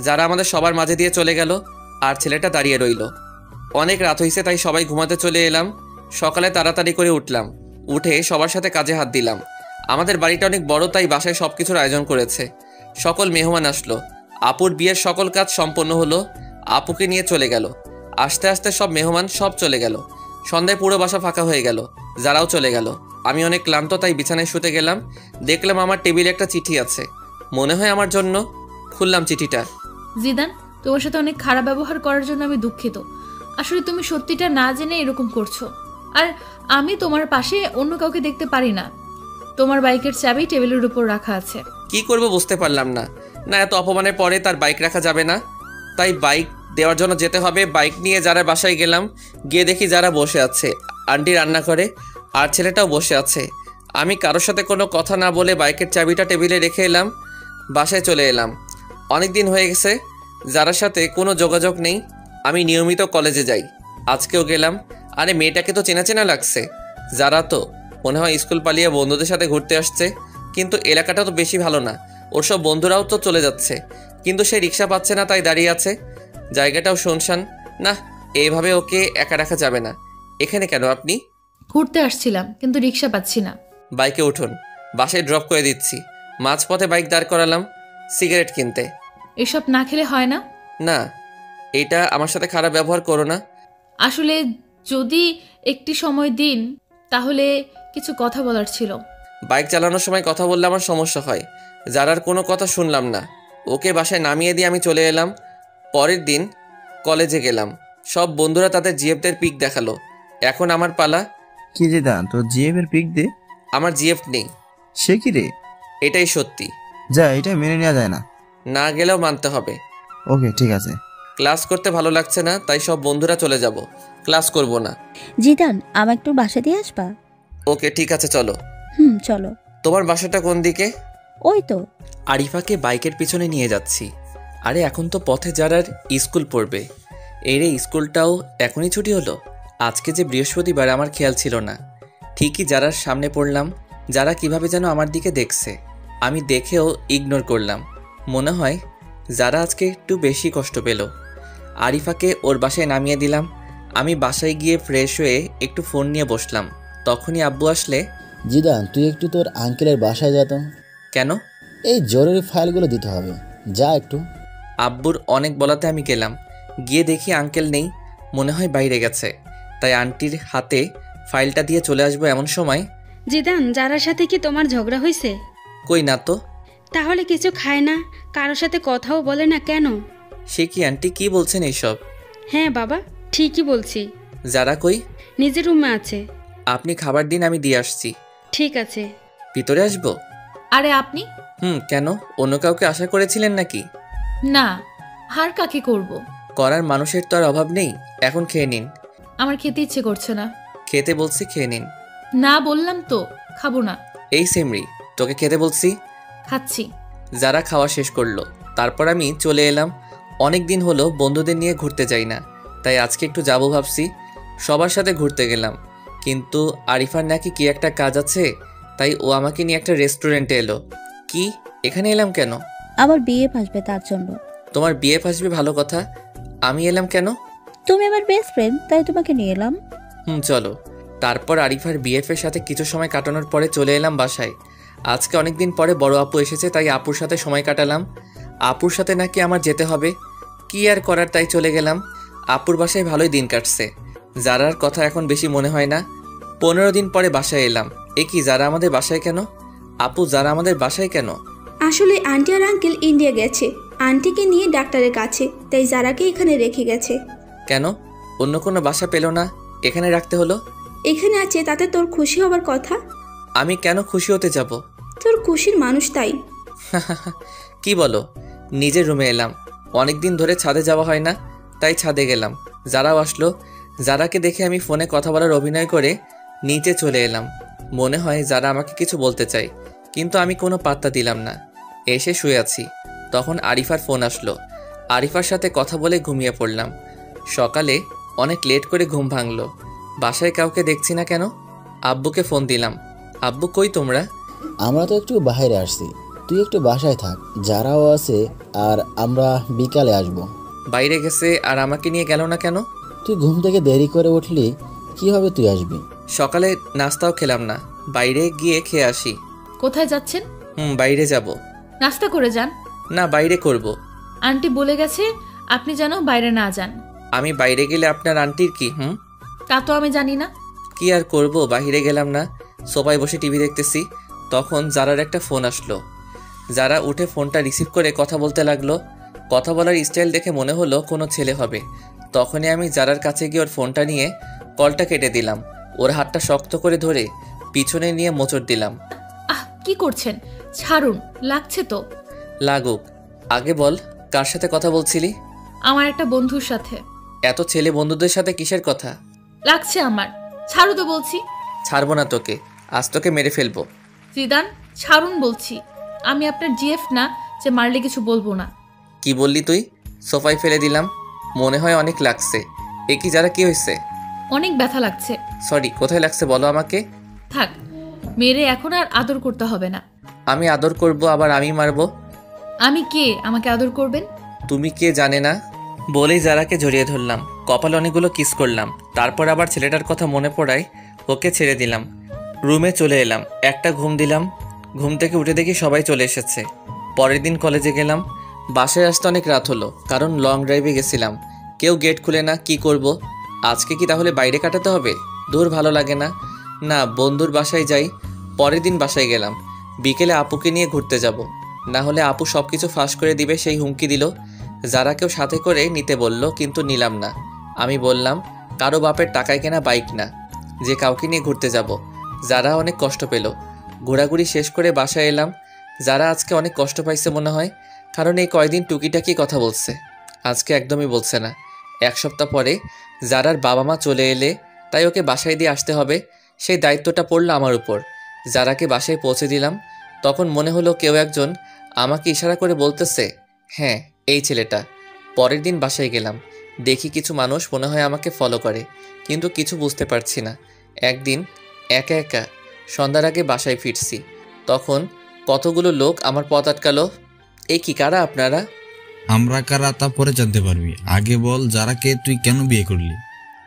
যারা আমাদের সবার মাঝে দিয়ে চলে গেল, আর ছেলেটা দাঁড়িয়ে রইল। অনেক রাত হয়েছে, তাই সবাই ঘুমাতে চলে এলাম। সকালে তাড়াতাড়ি করে উঠলাম। উঠে সবার সাথে কাজে হাত দিলাম। আমাদের বাড়িটা অনেক বড়, তাই বাসায় সব কিছুর আয়োজন করেছে। সকল মেহমান আসলো। আপুর বিয়ের সকল কাজ সম্পন্ন হলো। আপুকে নিয়ে চলে গেল। আস্তে আস্তে সব মেহমান সব চলে গেল। সন্ধ্যায় পুরো বাসা ফাঁকা হয়ে গেল। যারাও চলে গেল। আমি অনেক ক্লান্ত, তাই বিছানায় শুতে গেলাম। দেখলাম আমার টেবিলে একটা চিঠি আছে, মনে হয় আমার জন্য। খুললাম চিঠিটা। জিদান, তোমার সাথে অনেক খারাপ ব্যবহার করার জন্য আমি দুঃখিত। আসলে তুমি সত্যিটা না জেনে এরকম করছো। আর আমি তোমার পাশে অন্য কাউকে দেখতে পারি না। তোমার বাইকের চাবি টেবিলের উপর রাখা আছে। কি করব বুঝতে পারলাম না। না, এত অপমানের পরে তার বাইক রাখা যাবে না, তাই বাইক দেওয়ার জন্য যেতে হবে। বাইক নিয়ে যারা বাসায় গেলাম। গিয়ে দেখি যারা বসে আছে, আন্টি রান্না করে, আর ছেলেটাও বসে আছে। আমি কারোর সাথে কোনো কথা না বলে বাইকের চাবিটা টেবিলে রেখে এলাম। বাসায় চলে এলাম। অনেক দিন হয়ে গেছে যারার সাথে কোনো যোগাযোগ নেই। আমি নিয়মিত কলেজে যাই, আজকেও গেলাম। আরে মেয়েটাকে তো চেনা চেনা লাগছে। যারা তো মনে হয় স্কুল পালিয়ে বন্ধুদের সাথে ঘুরতে আসছে, কিন্তু এলাকাটা তো বেশি ভালো না। ওর সব বন্ধুরাও তো চলে যাচ্ছে, কিন্তু সে রিক্সা পাচ্ছে না, তাই দাঁড়িয়ে আছে। জায়গাটাও শুনশান। না, এইভাবে ওকে একা রাখা যাবে না। এখানে কেন আপনি? ঘুরতে আসছিলাম, কিন্তু রিক্সা পাচ্ছি না। বাইকে উঠুন, বাসায় ড্রপ করে দিচ্ছি। মাঝপথে বাইক দাঁড় করালাম সিগারেট কিনতে। এসব না খেলে হয় না। না, এইটা আমার সাথে খারাপ ব্যবহার করো না। আসলে যদি একটি সময় দিন, তাহলে কিছু কথা বলার ছিল। বাইক চালানোর সময় কথা বললে আমার সমস্যা হয়। যারার কোনো কথা শুনলাম না, ওকে বাসায় নামিয়ে দিয়ে আমি চলে এলাম। পরের দিন কলেজে গেলাম, সব বন্ধুরা তাদের জিএফদের পিক দেখালো। এখন আমার পালা। কি জিদান, তোর জিএফ এর পিক দে। আমার জিএফ নেই। সে কি রে? এটাই সত্যি। যা, এটা মেনে নেওয়া যায় না। না গেলেও মানতে হবে। ওকে, ঠিক আছে। ক্লাস করতে ভালো লাগছে না, তাই সব বন্ধুরা চলে যাব, ক্লাস করব না। জিদান, আমার একটু বাসা দিয়ে আসবা? ওকে, ঠিক আছে, চলো। চলো। তোমার বাসাটা কোন দিকে? ওই তো। আরিফাকে বাইকের পিছনে নিয়ে যাচ্ছি। আরে এখন তো পথে যারার স্কুল পড়বে। এই রে, স্কুলটাও এখনই ছুটি হলো। আজকে যে বৃহস্পতিবার, আমার খেয়াল ছিল না। ঠিকই যারার সামনে পড়লাম। যারা কিভাবে যেন আমার দিকে দেখছে, আমি দেখেও ইগনোর করলাম। মনে হয় যারা আজকে একটু বেশি কষ্ট পেল। আরিফাকে ওর বাসায় নামিয়ে দিলাম। আমি বাসায় গিয়ে ফ্রেশ হয়ে একটু ফোন নিয়ে বসলাম। তখনই আব্বু আসলে, জিদান, তুই একটু তোর আঙ্কেলের বাসায় যা তো। কেন? এই জরুরি ফাইলগুলো দিতে হবে, যা একটু। আব্বুর অনেক বলাতে আমি গেলাম। গিয়ে দেখি আঙ্কেল নেই, মনে হয় বাইরে গেছে। তাই আন্টির হাতে ফাইলটা দিয়ে চলে আসবো এমন সময়, জিদান, যারার সাথে কি তোমার ঝগড়া হয়েছে? কই না তো। তাহলে কিছু খায় না, কারোর সাথে কথাও বলে না কেন? সে কি আন্টি, কি বলছেন এইসব? হ্যাঁ বাবা, ঠিকই বলছি। যারা কই? নিজের রুমে আছে। আপনি খাবার দিন, আমি দিয়ে আসছি। ঠিক আছে। ভিতরে আসবো? আরে আপনি? কেন, অন্য কাউকে আশা করেছিলেন নাকি? না, আর কাকে করব? করার মানুষের তো আর অভাব নেই। এখন খেয়ে নিন। আমার খেতে ইচ্ছে করছে না। খেতে বলছি, খেয়ে নিন। না বললাম তো, খাবো না। এই সেমরি, তোকে খেতে বলছি। খাচ্ছি। যারা খাওয়া শেষ করলো, তারপর আমি চলে এলাম। অনেক দিন হলো বন্ধুদের নিয়ে ঘুরতে যাই না, তাই আজকে একটু যাবো ভাবছি। সবার সাথে ঘুরতে গেলাম, কিন্তু আরিফার নাকি কি একটা কাজ আছে, তাই ও আমাকে নিয়ে একটা রেস্টুরেন্টে এলো। কি, এখানে এলাম কেন? আমার বিয়ে আসবে, তার জন্য। তোমার বিয়ে আসবে, ভালো কথা। আমি এলাম কেন? তুমি আমার বেস্ট ফ্রেন্ড, তাই তোমাকে নিয়ে এলাম। চলো। তারপর আরিফার বিএফের সাথে কিছু সময় কাটানোর পরে চলে এলাম বাসায়। আজকে অনেকদিন পরে বড় আপু এসেছে, তাই আপুর সাথে সময় কাটালাম। আপুর সাথে নাকি আমার যেতে হবে, কি আর করার, তাই চলে গেলাম। আপুর বাসায় ভালোই দিন কাটছে। যারার কথা এখন বেশি মনে হয় না। 15 দিন পরে বাসায় এলাম। এ কি, যারা আমাদের বাসায় কেন? আপু, যারা আমাদের বাসায় কেন? আসলে আন্টি আর আঙ্কেল ইন্ডিয়া গেছে, আন্টিকে নিয়ে ডাক্তারের কাছে, তাই যারাকে এখানে রেখে গেছে। কেন, অন্য কোনো বাসা পেল না, এখানে রাখতে হলো? এখানে আছে, তাতে তোর খুশি হবার কথা। আমি কেন খুশি হতে যাব? তোর খুশির মানুষ তাই। কি বলো? নিজের রুমে এলাম। অনেক দিন ধরে ছাদে যাওয়া হয় না, তাই ছাদে গেলাম। যারাও আসলো। যারাকে দেখে আমি ফোনে কথা বলার অভিনয় করে নিচে চলে এলাম। মনে হয় যারা আমাকে কিছু বলতে চাই, কিন্তু আমি কোনো পাত্তা দিলাম না। এসে শুয়ে আছি, তখন আরিফার ফোন আসলো। আরিফার সাথে কথা বলে ঘুমিয়ে পড়লাম। সকালে অনেক লেট করে ঘুম ভাঙলো। বাসায় কাউকে দেখছি না কেন। আব্বুকে ফোন দিলাম। আব্বু, কই তোমরা? আমরা তো একটু বাইরে আসছি, তুই একটু বাসায় থাক, যারাও আছে, আর আমরা বিকালে আসব। বাইরে গেছে আর আমাকে নিয়ে গেল না কেন? তুই ঘুম থেকে দেরি করে উঠলি, কিভাবে তুই আসবি? সকালে নাস্তাও খেলাম না, বাইরে গিয়ে খেয়ে আসি। কোথায় যাচ্ছেন? বাইরে যাব। নাস্তা করে যান। না, বাইরে করব। আন্টি বলে গেছে আপনি যেন বাইরে না যান। আমি বাইরে গেলে আপনার আন্টির কি? তা তো আমি জানি না। কি আর করব, বাইরে গেলাম না, সোফায় বসে টিভি দেখতেছি। তখন যারার একটা ফোন আসলো। যারা উঠে ফোনটা রিসিভ করে কথা বলতে লাগলো। কথা বলার স্টাইল দেখে মনে হলো কোনো ছেলে হবে। তখনই আমি যারার কাছে গিয়ে ওর ফোনটা নিয়ে কলটা কেটে দিলাম। ওর হাতটা শক্ত করে ধরে পিছনে নিয়ে মোচড় দিলাম। কি করছেন? ছাড়ুন, লাগছে তো। লাগুক, আগে বল কার সাথে কথা বলছিলি? আমার একটা বন্ধুর সাথে। এত ছেলে বন্ধুদের সাথে কিসের কথা? লাগছে আমার, ছাড়ো তো বলছি। ছাড়বো না তোকে, আজ তোকে মেরে ফেলবো। জিদান, ছাড়ুন বলছি। আমি আপনার জিএফ না যে মারলে কিছু বলবো না। কি বললি তুই? সোফায় ফেলে দিলাম। মনে হয় অনেক লাগছে। এ কি, যারা কি হয়েছে? অনেক ব্যথা লাগছে। সরি, কোথায় লাগছে বলো আমাকে। থাক, মেরে এখন আর আদর করতে হবে না। আমি আদর করব, আবার আমি মারবো? আমি কে, আমাকে আদর করবেন? তুমি কে জানে না। বলেই যারাকে জড়িয়ে ধরলাম, কপালে অনেকগুলো কিস করলাম। তারপর আবার ছেলেটার কথা মনে পড়ায় ওকে ছেড়ে দিলাম। রুমে চলে এলাম, একটা ঘুম দিলাম। ঘুম থেকে উঠে দেখি সবাই চলে এসেছে। পরের দিন কলেজে গেলাম। বাসায় আসতে অনেক রাত হলো, কারণ লং ড্রাইভে গেছিলাম। কেউ গেট খুলে না, কি করব? আজকে কি তাহলে বাইরে কাটাতে হবে? দূর, ভালো লাগে না। না, বন্ধুর বাসায় যাই, পরের দিন বাসায় গেলাম। বিকেলে আপুকে নিয়ে ঘুরতে যাব, না হলে আপু সব কিছু ফাঁস করে দিবে সেই হুমকি দিল। যারাকেও সাথে করে নিতে বলল, কিন্তু নিলাম না। আমি বললাম কারো বাপের টাকায় কেনা বাইক না যে কাউকে নিয়ে ঘুরতে যাব। যারা অনেক কষ্ট পেল। ঘোরাঘুরি শেষ করে বাসায় এলাম। যারা আজকে অনেক কষ্ট পাইছে মনে হয়, কারণ এই কয়দিন টুকিটাকি কথা বলছে, আজকে একদমই বলছে না। 1 সপ্তাহ পরে যারার বাবা মা চলে এলে তাই ওকে বাসায় দিয়ে আসতে হবে, সেই দায়িত্বটা পড়লো আমার উপর। যারাকে বাসায় পৌঁছে দিলাম, তখন মনে হলো কেউ একজন আমাকে ইশারা করে বলতেছে, হ্যাঁ এই ছেলেটা। পরের দিন বাসায় গেলাম, দেখি কিছু মানুষ মনে হয় আমাকে ফলো করে, কিন্তু কিছু বুঝতে পারছি না। একদিন একা একা সন্ধ্যার আগে বাসায় ফিরছি, তখন কতগুলো লোক আমার পথ আটকালো। এই কি, কারা আপনারা? আমরা কারা তা পরে জানতে পারবি, আগে বল যারাকে তুই কেন বিয়ে করলি?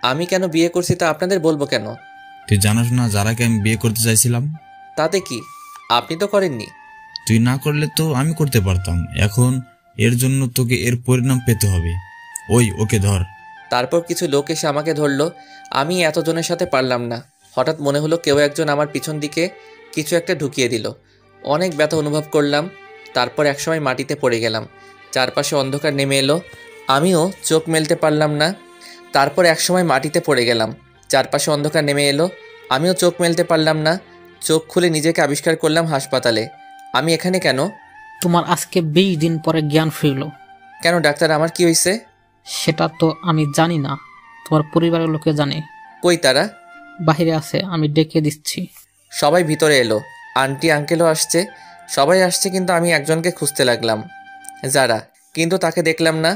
আমি কেন বিয়ে করছি তা আপনাদের বলবো কেন? তুই জানাস না যারাকে আমি বিয়ে করতে চাইছিলাম? তাতে কি, আপনি তো করেননি। তুই না করলে তো আমি করতে পারতাম। এখন এর জন্য তোকে এর পরিণাম পেতে হবে। ওকে ধর। তারপর কিছু লোক এসে আমাকে ধরলো। আমি এতজনের সাথে পারলাম না। হঠাৎ মনে হলো কেউ একজন আমার পিছন দিকে কিছু একটা ঢুকিয়ে দিল। অনেক ব্যথা অনুভব করলাম। তারপর একসময় মাটিতে পড়ে গেলাম। চারপাশে অন্ধকার নেমে এলো, আমিও চোখ মেলতে পারলাম না। তারপর একসময় মাটিতে পড়ে গেলাম, চারপাশে অন্ধকার নেমে এলো, আমিও চোখ মেলতে পারলাম না। চোখ খুলে নিজেকে আবিষ্কার করলাম হাসপাতালে। আমি এখানে কেন? তোমার আজকে 20 দিন পরে জ্ঞান ফিরল। কেন ডাক্তার, আমার কি হয়েছে? সেটা তো আমি জানি না, তোমার পরিবারের লোকে জানে। কই তারা? বাহিরে আছে, আমি ডেকে দিচ্ছি। সবাই ভিতরে এলো, আন্টি আঙ্কেলও আসছে, সবাই আসছে, কিন্তু আমি একজনকে খুঁজতে লাগলাম, যারা, কিন্তু তাকে দেখলাম না।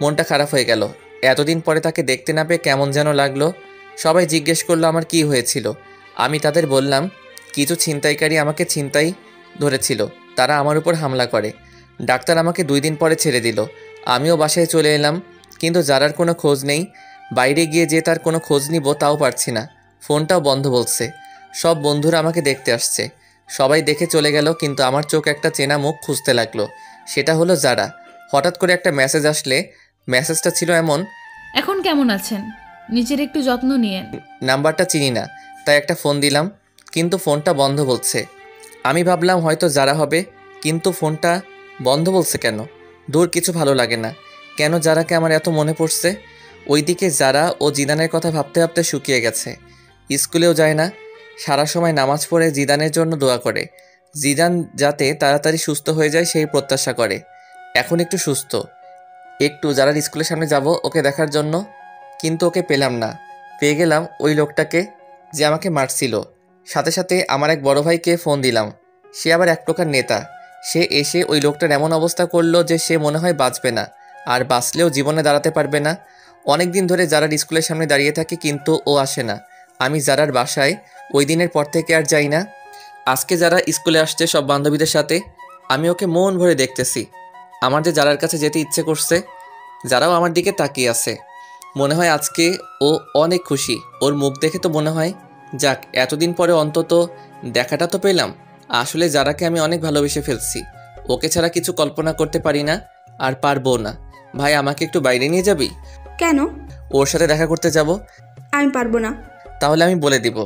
মনটা খারাপ হয়ে গেল। এতদিন পরে তাকে দেখতে না পেয়ে কেমন যেন লাগলো। সবাই জিজ্ঞেস করলো আমার কি হয়েছিল। আমি তাদের বললাম কিছু ছিনতাইকারী আমাকে ছিনতাই ধরেছিল, তারা আমার উপর হামলা করে। ডাক্তার আমাকে 2 দিন পরে ছেড়ে দিল। আমিও বাসায় চলে এলাম, কিন্তু যারার কোনো খোঁজ নেই। বাইরে গিয়ে যে তার কোনো খোঁজ নিব তাও পারছি না, ফোনটাও বন্ধ বলছে। সব বন্ধুরা আমাকে দেখতে আসছে, সবাই দেখে চলে গেল, কিন্তু আমার চোখ একটা চেনা মুখ খুঁজতে লাগলো। সেটা হলো যারা। হঠাৎ করে একটা মেসেজ আসলে, মেসেজটা ছিল এমন, এখন কেমন আছেন, নিজের একটু যত্ন নিয়েন। নাম্বারটা চিনি না, তাই একটা ফোন দিলাম, কিন্তু ফোনটা বন্ধ বলছে। আমি ভাবলাম হয়তো যারা হবে, কিন্তু ফোনটা বন্ধ বলছে কেন? দূর, কিছু ভালো লাগে না। কেন যারাকে আমার এত মনে পড়ছে? ওইদিকে যারা ও জিদানের কথা ভাবতে ভাবতে শুকিয়ে গেছে। স্কুলেও যায় না, সারা সময় নামাজ পড়ে জিদানের জন্য দোয়া করে, জিদান যাতে তাড়াতাড়ি সুস্থ হয়ে যায় সেই প্রত্যাশা করে। এখন একটু সুস্থ, একটু যারার স্কুলের সামনে যাব ওকে দেখার জন্য, কিন্তু ওকে পেলাম না। পেয়ে গেলাম ওই লোকটাকে যে আমাকে মারছিল। সাথে সাথে আমার এক বড় ভাইকে ফোন দিলাম, সে আবার এক প্রকার নেতা। সে এসে ওই লোকটার এমন অবস্থা করলো যে সে মনে হয় বাঁচবে না, আর বাঁচলেও জীবনে দাঁড়াতে পারবে না। অনেক দিন ধরে যারার স্কুলের সামনে দাঁড়িয়ে থাকে, কিন্তু ও আসে না। আমি যারার বাসায় ওই দিনের পর থেকে আর যাই না। আজকে যারা স্কুলে আসছে সব বান্ধবীদের সাথে, আমি ওকে মন ভরে দেখতেছি। আমার যে যারার কাছে যেতে ইচ্ছে করছে, যারাও আমার দিকে তাকিয়ে আছে। মনে হয় আজকে ও অনেক খুশি। ওর মুখ দেখে তো মনে হয় যাক, এতদিন পরে অন্তত দেখাটা তো পেলাম। আসলে যারাকে আমি অনেক ভালোবেসে ফেলছি, ওকে ছাড়া কিছু কল্পনা করতে পারি না, আর পারবো না। ভাই, আমাকে একটু বাইরে নিয়ে যাবি? কেন? ওর সাথে দেখা করতে যাব। আমি পারবো না। তাহলে আমি বলে দিব।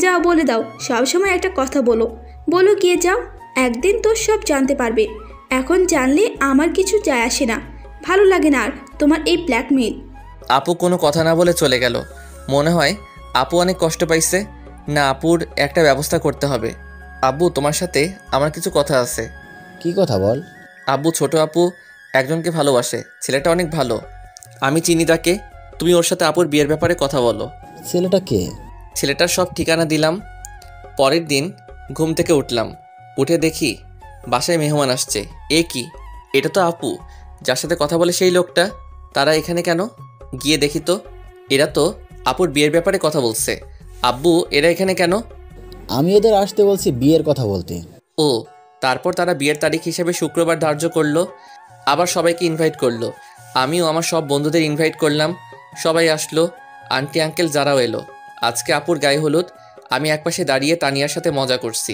যাও, বলে দাও। সবসময় একটা কথা বলো, বলো গিয়ে যাও। একদিন তো সব জানতে পারবে। এখন জানলে আমার কিছু যায় আসে না, ভালো লাগে না আর তোমার এই ব্ল্যাকমেইল। আপু কোনো কথা না বলে চলে গেল। মনে হয় আপু অনেক কষ্ট পাইছে। না, আপুর একটা ব্যবস্থা করতে হবে। আব্বু, তোমার সাথে আমার কিছু কথা আছে। কি কথা বল? আব্বু, ছোট আপু একজনকে ভালোবাসে, ছেলেটা অনেক ভালো। আমি চিনি তাকে। তুমি ওর সাথে আপুর বিয়ের ব্যাপারে কথা বলো। ছেলেটা কে? ছেলেটার সব ঠিকানা দিলাম। পরের দিন ঘুম থেকে উঠলাম, উঠে দেখি বাসায় মেহমান আসছে। এ কি, এটা তো আপু যার সাথে কথা বলে সেই লোকটা। তারা এখানে কেন? গিয়ে দেখি তো, এরা তো আপুর বিয়ের ব্যাপারে কথা বলছে। আব্বু, এরা এখানে কেন? আমি এদের আসতে বলছি বিয়ের কথা বলতে। ও, তারপর তারা বিয়ের তারিখ হিসেবে শুক্রবার ধার্য করলো। আবার সবাইকে ইনভাইট করলো। আমিও আমার সব বন্ধুদের ইনভাইট করলাম। সবাই আসলো, আন্টি আঙ্কেল যারাও এলো। আজকে আপুর গায়ে হলুদ। আমি একপাশে দাঁড়িয়ে তানিয়ার সাথে মজা করছি,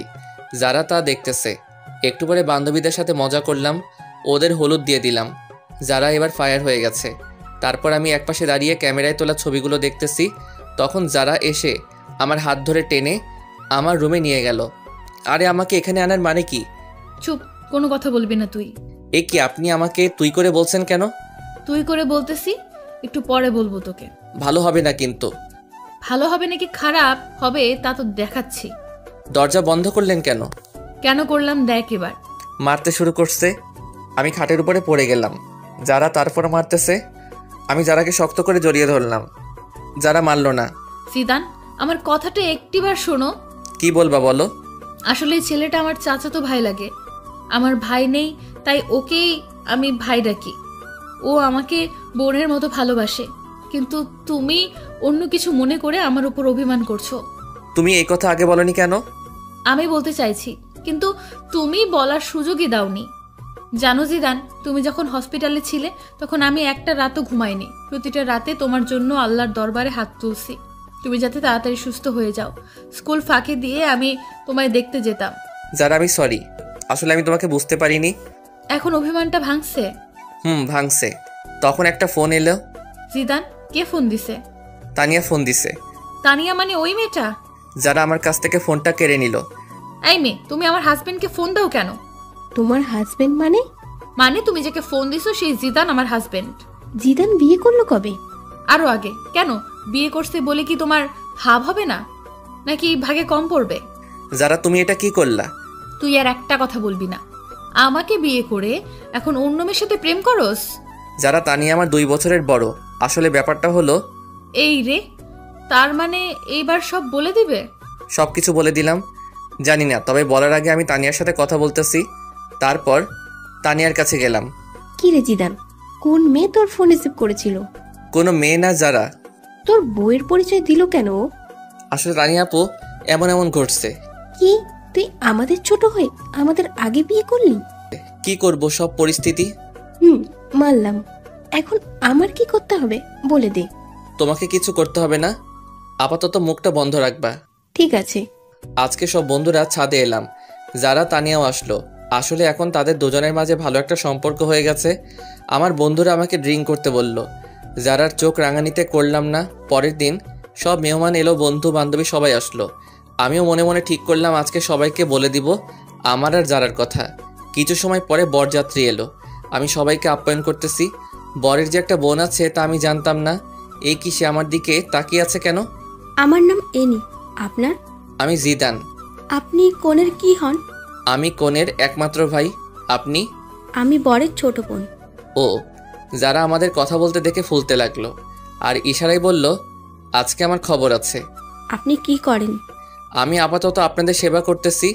যারা তা দেখতেছে। একটু পরে বান্ধবীদের সাথে মজা করলাম, ওদের হলুদ দিয়ে দিলাম। যারা এবার ফায়ার হয়ে গেছে। তারপর আমি একপাশে দাঁড়িয়ে ক্যামেরায় তোলা ছবিগুলো দেখতেছি। তখন যারা এসে আমার হাত ধরে টেনে আমার রুমে নিয়ে গেল। আরে আমাকে এখানে আনার মানে কি? চুপ, কোনো কথা বলবি না তুই। এ কি, আপনি আমাকে তুই করে বলছেন কেন? তুই করে বলতেছি, একটু পরে বলবো তোকে। ভালো হবে না কিন্তু। ভালো হবে নাকি খারাপ হবে তা তো দেখাচ্ছি। দরজা বন্ধ করলেন কেন? কেন করলাম দেখ এবার। মারতে শুরু করছে, আমি খাটের উপরে পড়ে গেলাম। যারা তারপরে মারতেছে, আমি যারাকে শক্ত করে জড়িয়ে ধরলাম। যারা মারলো না। জিদান, আমার কথাটা একটিবার শোনো। কি বলবা বলো? আসলে এই ছেলেটা আমার চাচাতো ভাই লাগে। আমার ভাই নেই, তাই ওকেই আমি ভাই ডাকি। ও আমাকে বোনের মতো ভালোবাসে, কিন্তু তুমি অন্য কিছু মনে করে আমার উপর অভিমান করছো। তুমি এই কথা আগে বলনি কেন? আমি বলতে চাইছি, কিন্তু তুমি বলার সুযোগই দাওনি। জানো জিদান, তুমি যখন হসপিটালে ছিলে তখন আমি একটা রাতও ঘুমাইনি। প্রতিটা রাতে তোমার জন্য আল্লাহর দরবারে হাত তুলছি, তুমি যাতে তাড়াতাড়ি সুস্থ হয়ে যাও। স্কুল ফাঁকি দিয়ে আমি তোমায় দেখতে যেতাম। যারা আমি সরি, আসলে আমি তোমাকে বুঝতে পারিনি। এখন অভিমানটা ভাঙছে? ভাঙছে। তখন একটা ফোন এলো। জিদান, কে ফোন দিছে? তানিয়া ফোন দিছে। তানিয়া মানে ওই মেয়েটা? যারা আমার কাছ থেকে ফোনটা কেড়ে নিল। এই মেয়ে, তুমি আমার হাজবেন্ডকে ফোন দাও কেন? তোমার হাজবেন্ড মানে? মানে তুমি যাকে ফোন দিছো সেই জিদান আমার হাজবেন্ড। জিদান বিয়ে করলো কবে? আরো আগে। কেন, বিয়ে করছে বলে কি তোমার ভাব হবে না, নাকি ভাগে কম পড়বে? যারা তুমি এটা কি করলা? তুই আর একটা কথা বলবি না। আমাকে বিয়ে করে এখন অন্য মেয়ের সাথে প্রেম করস? যারা তানিয়া আমার 2 বছরের বড়। আসলে ব্যাপারটা হলো এই রে, তার মানে এইবার সব বলে দিবে? সবকিছু বলে দিলাম। জানি না, তবে বলার আগে আমি তানিয়ার সাথে কথা বলতেছি। তারপর তানিয়ার কাছে গেলাম। কি রে জিদান, কোন মেয়ে তোর ফোন রিসিভ করেছিল? কোনো মেয়ে না, যারা। তোর বউয়ের পরিচয় দিল কেন? আসলে তানিয়া আপু, এমন ঘটছে। কি, তুই আমাদের ছোট হয়ে আমাদের আগে বিয়ে করলি? কি করব, সব পরিস্থিতি। মানলাম। এখন আমার কি করতে হবে বলে দে। তোমাকে কিছু করতে হবে না, আপাতত মুখটা বন্ধ রাখবা। ঠিক আছে। আজকে সব বন্ধুরা ছাদে এলাম। যারা তানিয়াও আসলো। আসলে এখন তাদের দুজনের মাঝে ভালো একটা সম্পর্ক হয়ে গেছে। আমার বন্ধুরা আমাকে ড্রিঙ্ক করতে বলল। যারার চোখ রাঙানিতে করলাম না। পরের দিন সব মেহমান এলো, বন্ধু বান্ধবী সবাই আসলো। আমিও মনে মনে ঠিক করলাম আজকে সবাইকে বলে দিব আমার আর যারার কথা। কিছু সময় পরে বরযাত্রী এলো। আমি সবাইকে আপ্যায়ন করতেছি। বরের যে একটা বোন আছে তা আমি জানতাম না। এই কি, সে আমার দিকে তাকিয়ে আছে কেন? আমার নাম এনি। আপনার? আমি জিদান। আপনি কনের কি হন? আমি কনের একমাত্র ভাই। আপনি? আমি বরের ছোট বোন। ও। যারা আমাদের কথা বলতে দেখে ফুলতে লাগলো আর ইশারায় বলল আজকে আমার খবর আছে। আপনি কি করেন? আমি আপাতত আপনাদের সেবা করতেছি।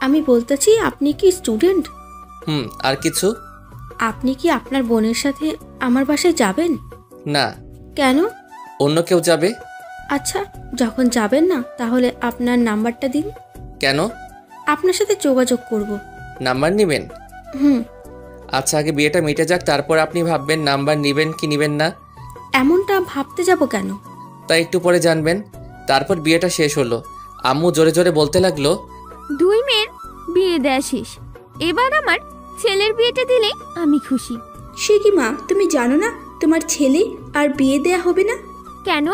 আমি বলতেছি, আপনি কি স্টুডেন্ট? আর কিছু? আপনি কি আপনার বোনের সাথে আমার বাসায় যাবেন? না। কেন? অন্য কেউ যাবে। আচ্ছা, যখন যাবেন না তাহলে আপনার নাম্বারটা দিন। কেন? আপনার সাথে যোগাযোগ করব। নাম্বার নেবেন? আচ্ছা, আগে বিয়েটা মিটে যাক, তারপর আপনি ভাববেন নাম্বার নেবেন কি নেবেন না। এমনটা ভাবতে যাব কেন? তাই একটু পরে জানবেন। তারপর বিয়েটা শেষ হলো। আম্মু জোরে জোরে বলতে লাগলো, 2 মেয়ের বিয়ে দেয়া শেষ, এবার আমার ছেলের বিয়েটা দিলে আমি খুশি। সে কি মা, তুমি জানো না তোমার ছেলে আর বিয়ে দেয়া হবে না? কেন?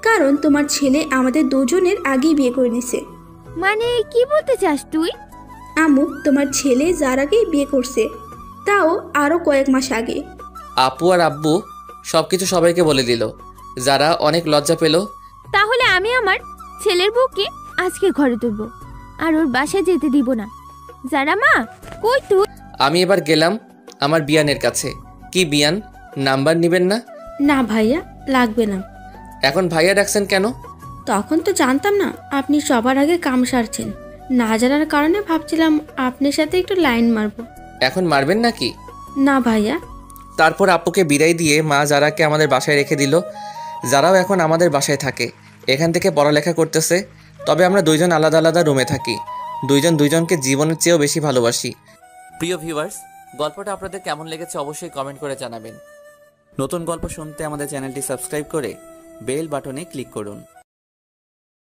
কারণ তোমার ছেলে আমাদের দুজনের আগেই বিয়ে করে নিছে। মানে কি বলতে চাস তুই? আম্মু, তোমার ছেলে যার আগেই বিয়ে করছে, তাও আরো কয়েক মাস আগে। আপু আর আব্বু সবকিছু সবাইকে বলে দিল। যারা অনেক লজ্জা পেল। তাহলে আমি আমার ছেলের বউকে আজকে ঘরে তুলবো আর ওর বাসায় যেতে দিব না। যারা মা, কই তুই? আমি এবার গেলাম আমার বিয়ানের কাছে। কি বিয়ান, নাম্বার নেবেন না? না ভাইয়া, লাগবে না। এখন ভাইয়া ডাকছেন কেন? তখন তো জানতাম না আপনি সবার আগে কাম সারছেন। না জানার কারণে ভাবছিলাম আপনার সাথে একটু লাইন মারবো। এখন মারবেন নাকি? না ভাইয়া। তারপর আপুকে বিদায় দিয়ে মা যারাকে আমাদের বাসায় রেখে দিল। যারাও এখন আমাদের বাসায় থাকে, এখান থেকে পড়ালেখা করতেছে। তবে আমরা দুইজন আলাদা আলাদা রুমে থাকি। দুইজন দুইজনকে জীবনের চেয়েও বেশি ভালোবাসি। প্রিয় ভিউয়ার্স, গল্পটা আপনাদের কেমন লেগেছে অবশ্যই কমেন্ট করে জানাবেন। নতুন গল্প শুনতে আমাদের চ্যানেলটি সাবস্ক্রাইব করে বেল বাটনে ক্লিক করুন।